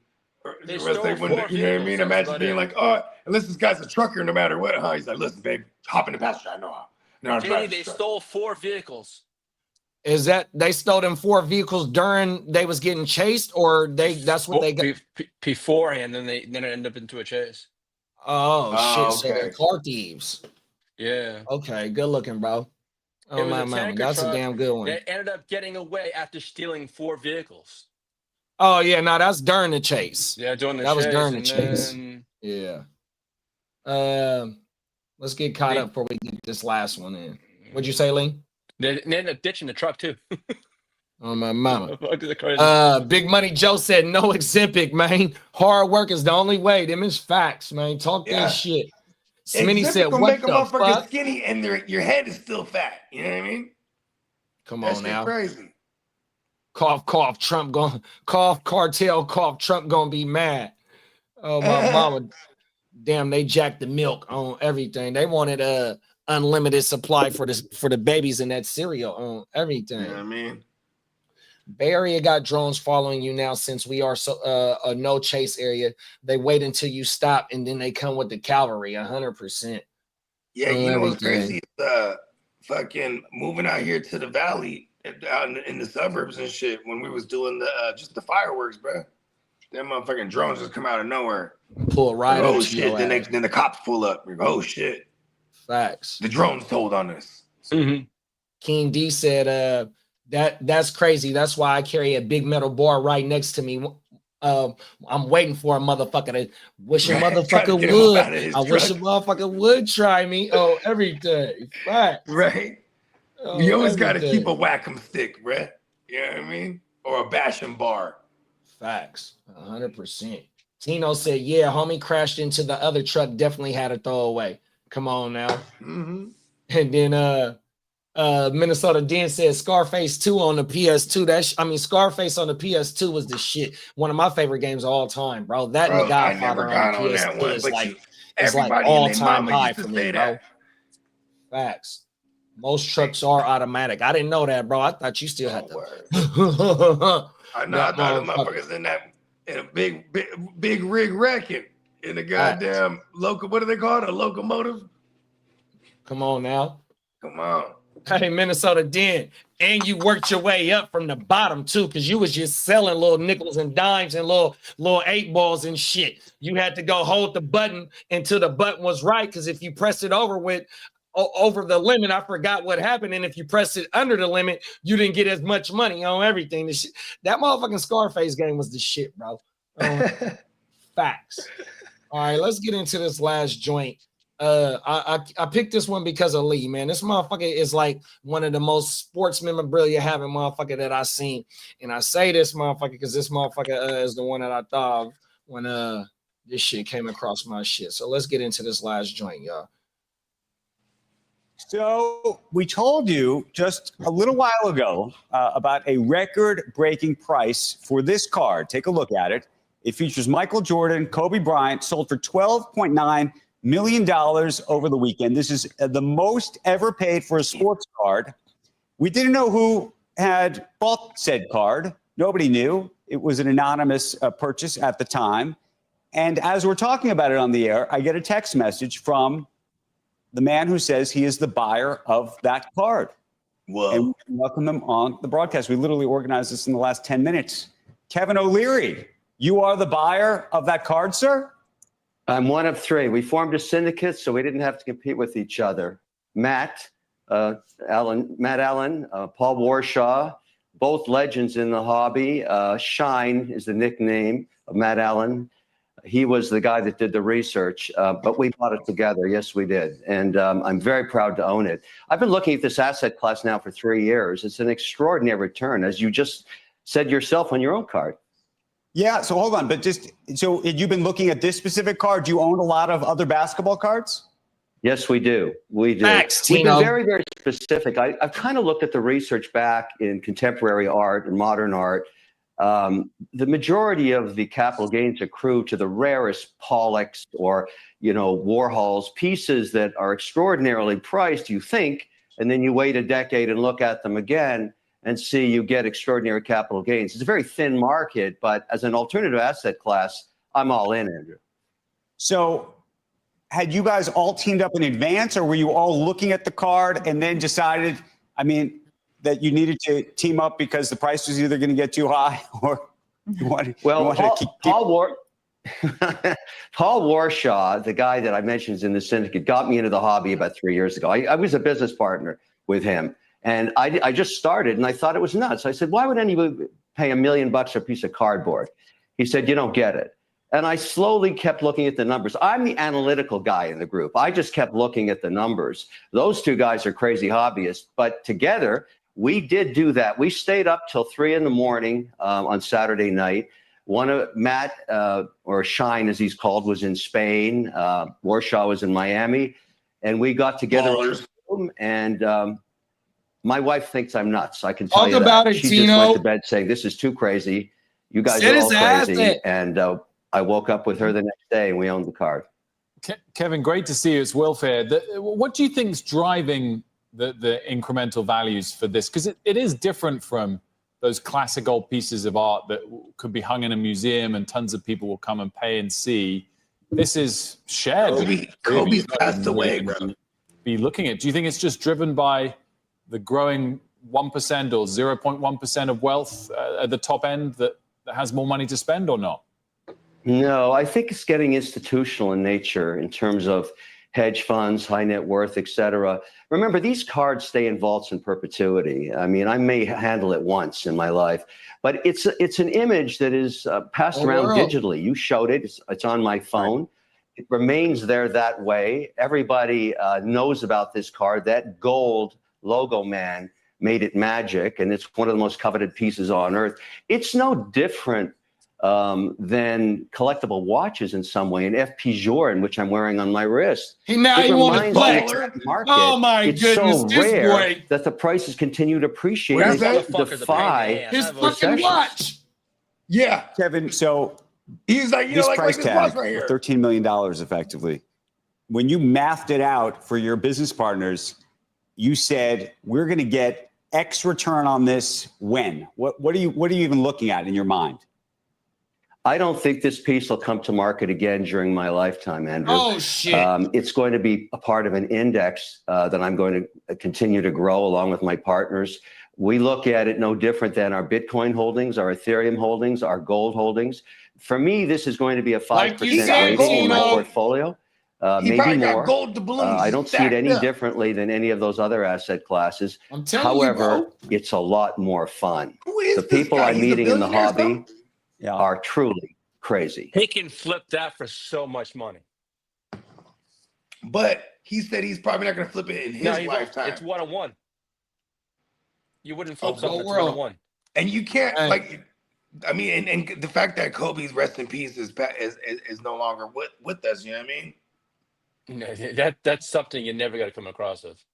Or They the rest they stole wouldn't, 4 you know what I mean? vehicles, that was Imagine about being it. like, oh, unless this guy's a trucker, no matter what. Huh? He's like, listen, babe, hop in the passenger. I know how. No, JD, they stole 4 vehicles. Is that they stole them 4 vehicles during they was getting chased, or that's what they got Beforehand, then it ended up into a chase. Oh shit! So okay. they're car thieves. Yeah. Okay, good looking, bro. Oh It was my a mama, tanker that's a truck damn good one. that ended up getting away after stealing 4 vehicles. Oh yeah, no, that's during the chase. Yeah, during the that was chase, during the and chase. then- Yeah. Let's get caught up before we get this last one in. What'd you say, Lee? They ended up ditching the truck too. Oh my mama. Crazy. Big Money Joe said no Ozempic, man. Hard work is the only way. Them is facts, man. Talk that shit. Smitty said, gonna "What make a the motherfucker fuck?" skinny and your head is still fat. You know what I mean? Come That on shit now. crazy. Cough, cough, Trump going cough, cartel, cough, Trump gonna be mad. Oh my mama. Damn, they jacked the milk on everything. They wanted a unlimited supply for the babies in that cereal on everything. You know what I mean? Bay Area got drones following you now since we are so a no chase area. They wait until you stop and then they come with the cavalry 100%. Yeah, you know what's crazy? Fucking moving out here to the valley, out in the suburbs and shit. When we was doing just the fireworks, bro. Them motherfucking drones just come out of nowhere. Pull right oh up to shit! your Then ass. the cops pull up. We go, oh shit! Facts. The drones told on us. King D said, that's crazy. That's why I carry a big metal bar right next to me. I'm waiting for a motherfucker to wish a motherfucker get him up out of would. his I wish a truck. motherfucker would try me. Oh, everything. Facts. Right. Oh, You always got to everything. keep a whack-em stick, bruh. You know what I mean? Or a bash 'em bar. Facts. 100%. Tino said, yeah, homie crashed into the other truck. Definitely had a throwaway. Come on now. Mm-hmm. And then Minnesota Den said Scarface 2 on the PS2. Scarface on the PS2 was the shit. One of my favorite games of all time, bro. That and Bro, The Godfather I never got on the that PS2 one, is but like, you- it's like everybody and all their time mama high used to for say me, bro. that. Facts. Most trucks are automatic. I didn't know that, bro. I thought you still had to. I know. I thought the motherfuckers in a big rig wrecking in the goddamn local. What do they call it? A locomotive? Come on now. Come on. Hey, Minnesota Den. And you worked your way up from the bottom too, because you was just selling little nickels and dimes and little 8 balls and shit. You had to go hold the button until the button was right, because if you press it over the limit, I forgot what happened. And if you press it under the limit, you didn't get as much money on everything. That motherfucking Scarface game was the shit, bro. Facts. All right, let's get into this last joint. I picked this one because of Lee, man. This motherfucker is like one of the most sports memorabilia having motherfucker that I seen. And I say this motherfucker because this motherfucker is the one that I thought of when this shit came across my shit. So let's get into this last joint, y'all. So we told you just a little while ago about a record-breaking price for this card. Take a look at it. It features Michael Jordan, Kobe Bryant, sold for $12.9 million over the weekend. This is the most ever paid for a sports card. We didn't know who had bought said card. Nobody knew. It was an anonymous purchase at the time. And as we're talking about it on the air, I get a text message from the man who says he is the buyer of that card. Whoa. And we welcome him on the broadcast. We literally organized this in the last 10 minutes. Kevin O'Leary, you are the buyer of that card, sir? I'm one of 3. We formed a syndicate so we didn't have to compete with each other. Matt Allen, Paul Warshaw, both legends in the hobby. Shine is the nickname of Matt Allen. He was the guy that did the research, but we bought it together. Yes, we did. And I'm very proud to own it. I've been looking at this asset class now for 3 years. It's an extraordinary return, as you just said yourself on your own card. Yeah, so hold on, but so you've been looking at this specific car. Do you own a lot of other basketball cards? Yes, we do. We do. Facts, We've Tino. been very, very specific. I've kind of looked at the research back in contemporary art and modern art. The majority of the capital gains accrue to the rarest Pollocks or, Warhol's, pieces that are extraordinarily priced, you think, and then you wait a decade and look at them again and see you get extraordinary capital gains. It's a very thin market, but as an alternative asset class, I'm all in, Andrew. So had you guys all teamed up in advance, or were you all looking at the card and then decided, that you needed to team up because the price was either going to get too high or you wanted to keep... Paul Warshaw, the guy that I mentioned is in the syndicate, got me into the hobby about 3 years ago. I was a business partner with him, and I just started, and I thought it was nuts. I said, why would anybody pay $1 million for a piece of cardboard? He said, you don't get it. And I slowly kept looking at the numbers. I'm the analytical guy in the group. I just kept looking at the numbers. Those two guys are crazy hobbyists, but together we did do that. We stayed up till 3 a.m. On Saturday night. One of Matt, or Shine as he's called, was in Spain. Warshaw was in Miami, and we got together in a room, and my wife thinks I'm nuts. I can tell you that. She just went to bed saying, this is too crazy. You guys are all crazy. And I woke up with her the next day, and we owned the card. Kevin, great to see you. It's Wilf here. What do you think is driving the incremental values for this? Because it is different from those classic old pieces of art that could be hung in a museum and tons of people will come and pay and see. This is shared. Kobe's passed away, bro. Be looking at. Do you think it's just driven by the growing 1% or 0.1% of wealth at the top end that has more money to spend, or not? No, I think it's getting institutional in nature in terms of hedge funds, high net worth, et cetera. Remember, these cards stay in vaults in perpetuity. I may handle it once in my life, but it's an image that is passed around digitally. You showed it. It's on my phone. Right. It remains there that way. Everybody knows about this card. That gold logo man made it magic, and it's one of the most coveted pieces on earth. It's no different than collectible watches in some way. An FP Journe, which I'm wearing on my wrist. Now you want to flex. Oh my goodness, so rare that the prices continue to appreciate. Where's that? that? Defy his fucking watch. Yeah, Kevin. So he's like, this like price this tag, watch right here. $13 million, effectively. When you mathed it out for your business partners, you said we're going to get X return on this. When? What are you even looking at in your mind? I don't think this piece will come to market again during my lifetime, Andrew. Oh, shit. It's going to be a part of an index that I'm going to continue to grow along with my partners. We look at it no different than our Bitcoin holdings, our Ethereum holdings, our gold holdings. For me, this is going to be a 5% weighting in my portfolio. Maybe more. I don't see it any differently than any of those other asset classes. However, it's a lot more fun. The people I'm meeting in the hobby are truly crazy. He can flip that for so much money. But he said he's probably not going to flip it in his lifetime. It's 1-on-1. You wouldn't flip something that's 1-on-1. And you can't, and the fact that Kobe's rest in peace is no longer with us, you know what I mean? That's something you're never going to come across with.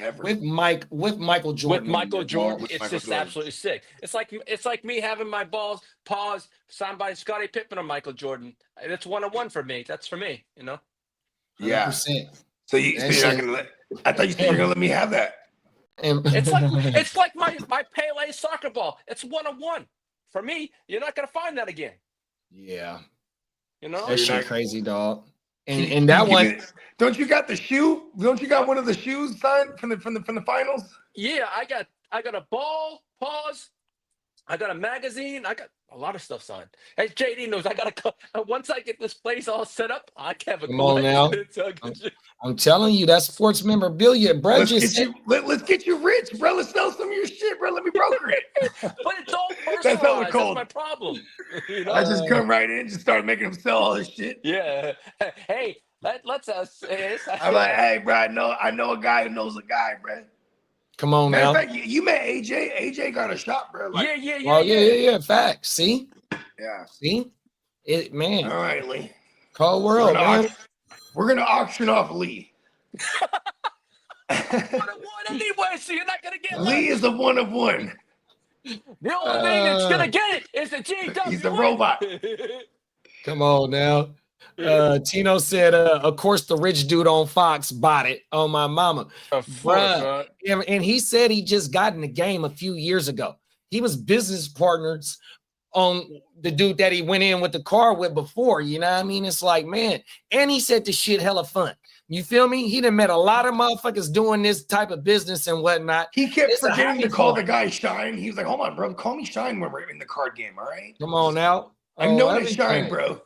Ever. With Michael Jordan. With Michael Jordan, it's just absolutely sick. It's like me having my balls paused signed by Scottie Pippen or Michael Jordan. It's 1-on-1 for me. That's for me, you know. Yeah. 100%. So you're not gonna let? I thought you said you were gonna let me have that. It's like my Pele soccer ball. It's 1-on-1 for me. You're not gonna find that again. Yeah. You know. That shit crazy, dog. And that one, don't you got the shoe? Don't you got one of the shoes signed from the finals? Yeah, I got a ball, pause. I got a magazine. I got a lot of stuff signed. Hey, JD knows I got once I get this place all set up, I have a come on now. I'm telling you, that's sports memorabilia, bro. Let's get you rich, bro. Let's sell some of your shit, bro. Let me broker it. But it's all personalized. That's hella cold. That's my problem. You know? I just come right in, just start making them sell all this shit. Yeah. Hey, let's I'm like, hey, bro. I know a guy who knows a guy, bro. Come on now. In fact, you met AJ. AJ got a shop, bro. Yeah. Facts. See, Yeah. See? It, man. All right, Lee. Cold world, man. We're going to auction off Lee. Anyway, so you're not gonna get Lee is a one of one. The only thing that's gonna get it is the GW. He's a robot. Come on now. Tino said, of course, the rich dude on Fox bought it on my mama. Bruh. And he said he just got in the game a few years ago. He was business partners on the dude that he went in with the car with before. You know what I mean? It's like, man. And he said the shit hella fun. You feel me? He done met a lot of motherfuckers doing this type of business and whatnot. He kept forgetting to call the guy Shine. He was like, hold on, bro. Call me Shine when we're in the card game, all right? Come on now. I'm known as Shine, bro.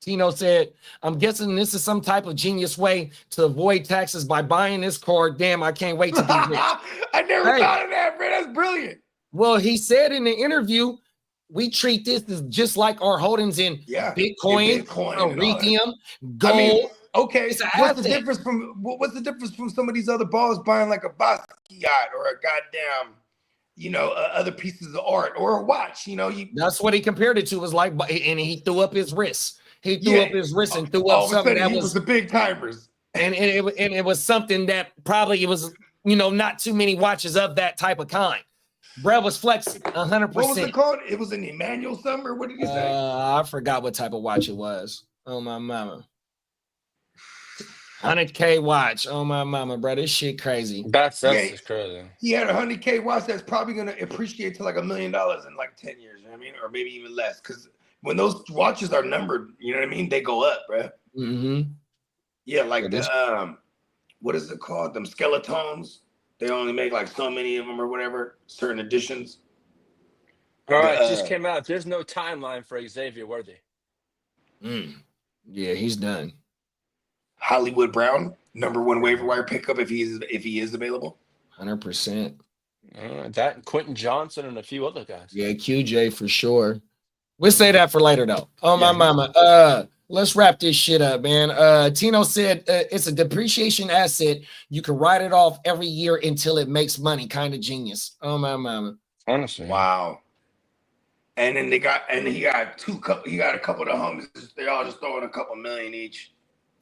Tino said, I'm guessing this is some type of genius way to avoid taxes by buying this car. Damn, I can't wait to be rich. I never thought of that, bro. That's brilliant. Well, he said in the interview, we treat this as just like our holdings in Bitcoin, Ethereum, gold. I mean, okay, It's an what's the asset. difference from some of these other balls buying like a Basquiat or a goddamn, other pieces of art or a watch? That's what he compared it to. Was like, and he threw up his wrist. He threw up his wrist and threw up something that was the big timers. And it was something that probably it was, not too many watches of that type of kind. Brad was flexing 100%. What was it called? It was an Emmanuel something, or what did you say? I forgot what type of watch it was. Oh my mama. 100K watch. Oh my mama, bro. This shit crazy. That's just crazy. He had a 100K watch that's probably gonna appreciate to like $1 million in like 10 years. You know what I mean? Or maybe even less. Because when those watches are numbered, you know what I mean? They go up, bro. Mm-hmm. Yeah, like what is it called? Them skeletons. They only make like so many of them or whatever, certain editions. All right, just came out. There's no timeline for Xavier Worthy. Yeah, he's done. Hollywood Brown, #1 waiver wire pickup if he is available. 100%. That and Quentin Johnson and a few other guys. Yeah, QJ for sure. We'll say that for later though. Oh my mama. Let's wrap this shit up, man. Tino said it's a depreciation asset. You can write it off every year until it makes money. Kind of genius. Oh my mama. Honestly. Wow. And then he got a couple of the homies. They all just throwing a couple million each.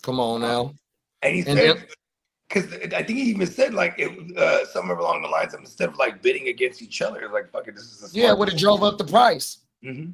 Come on now. And he said, because I think he even said like it somewhere along the lines of instead of like bidding against each other, it's like fuck it, this is a smart would have drove up the price. Mm-hmm.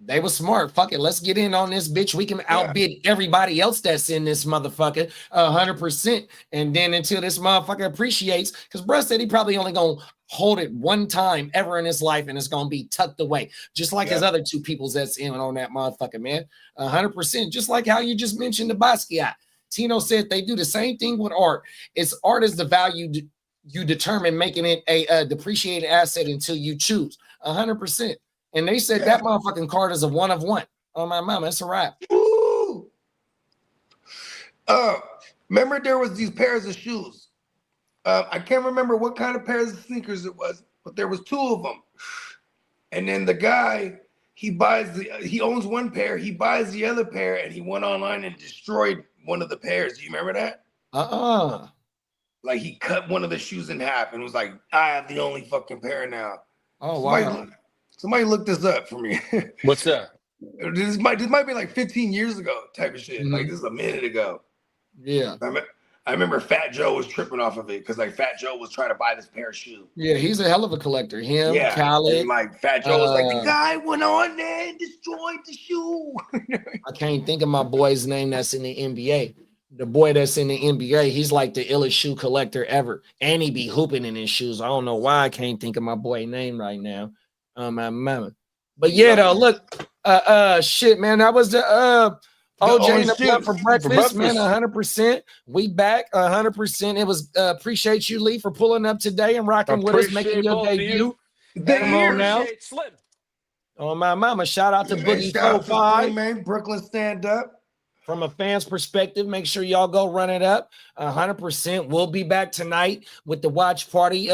They were smart. Fuck it. Let's get in on this bitch. We can outbid everybody else that's in this motherfucker 100%. And then until this motherfucker appreciates, because bruh said he probably only gonna hold it one time ever in his life and it's gonna be tucked away. Just like his other two peoples that's in on that motherfucker, man. 100%. Just like how you just mentioned the Basquiat. Tino said they do the same thing with art. Art is the value you determine making it a depreciated asset until you choose. 100%. And they said that motherfucking card is a one of one. Oh my mama, it's a wrap. Ooh. Remember there was these pairs of shoes. I can't remember what kind of pairs of sneakers it was, but there was two of them. And then the guy, he owns one pair, he buys the other pair, and he went online and destroyed one of the pairs. Do you remember that? Like he cut one of the shoes in half and was like, I have the only fucking pair now. Oh, wow. Somebody look this up for me. What's that? This might be like 15 years ago type of shit. Mm-hmm. Like this is a minute ago. Yeah. I remember Fat Joe was tripping off of it because like Fat Joe was trying to buy this pair of shoes. Yeah, he's a hell of a collector. Him, Khaled. And like Fat Joe was like, the guy went on there and destroyed the shoe. I can't think of my boy's name that's in the NBA. The boy that's in the NBA, he's like the illest shoe collector ever. And he be hooping in his shoes. I don't know why I can't think of my boy's name right now. My mama. But yeah, though, look, shit, man, that was the OJ in the blood for breakfast, man, 100%. We back 100%. It was appreciate you, Lee, for pulling up today and rocking with us, making your debut. Come on now. Slim. Oh, my mama, shout out to Boogie Shout out to 45. Slim, man. Brooklyn stand up. From a fan's perspective, make sure y'all go run it up 100%. We'll be back tonight with the watch party.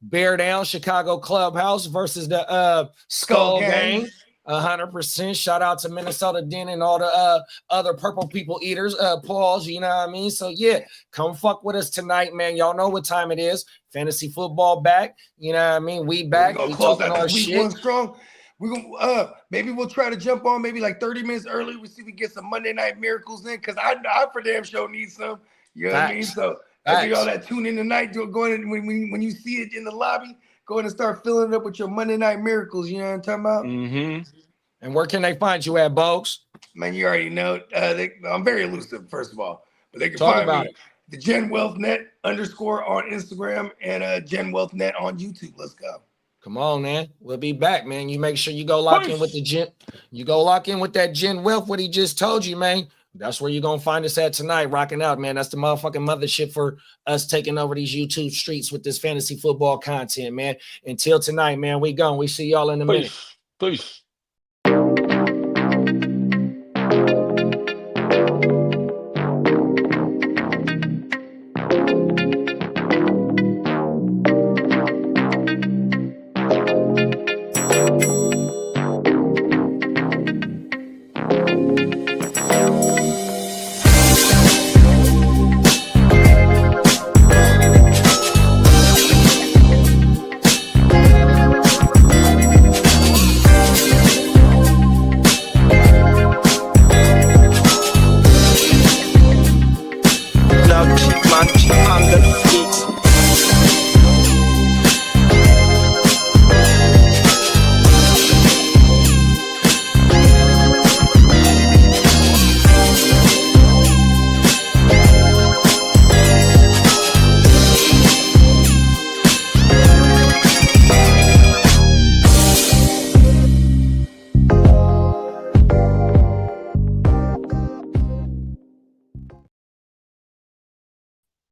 Bear Down Chicago Clubhouse versus the Skull Gang. 100%. Shout out to Minnesota Den and all the other purple people eaters. Pause, you know what I mean? So yeah, come fuck with us tonight, man. Y'all know what time it is. Fantasy football back. You know what I mean? We back. We talking our shit. Strong. We're gonna maybe we'll try to jump on maybe like 30 minutes early. We see if we get some Monday Night Miracles in, because I for damn sure need some. You know what I mean? So maybe all that tune in tonight, going in when you see it in the lobby, go ahead and start filling it up with your Monday Night Miracles. You know what I'm talking about? Mm-hmm. And where can they find you at, Bogues? Man, you already know. I'm very elusive, first of all, but they can Talk find about me it. the Gen Wealth Net _ on Instagram and Gen Wealth Net on YouTube. Let's go. Come on, man. We'll be back, man. You make sure you go lock in with the Gen. You go lock in with that Gen Wealth, what he just told you, man. That's where you're going to find us at tonight, rocking out, man. That's the motherfucking mothership for us taking over these YouTube streets with this fantasy football content, man. Until tonight, man, we gone. We see y'all in a minute. Peace.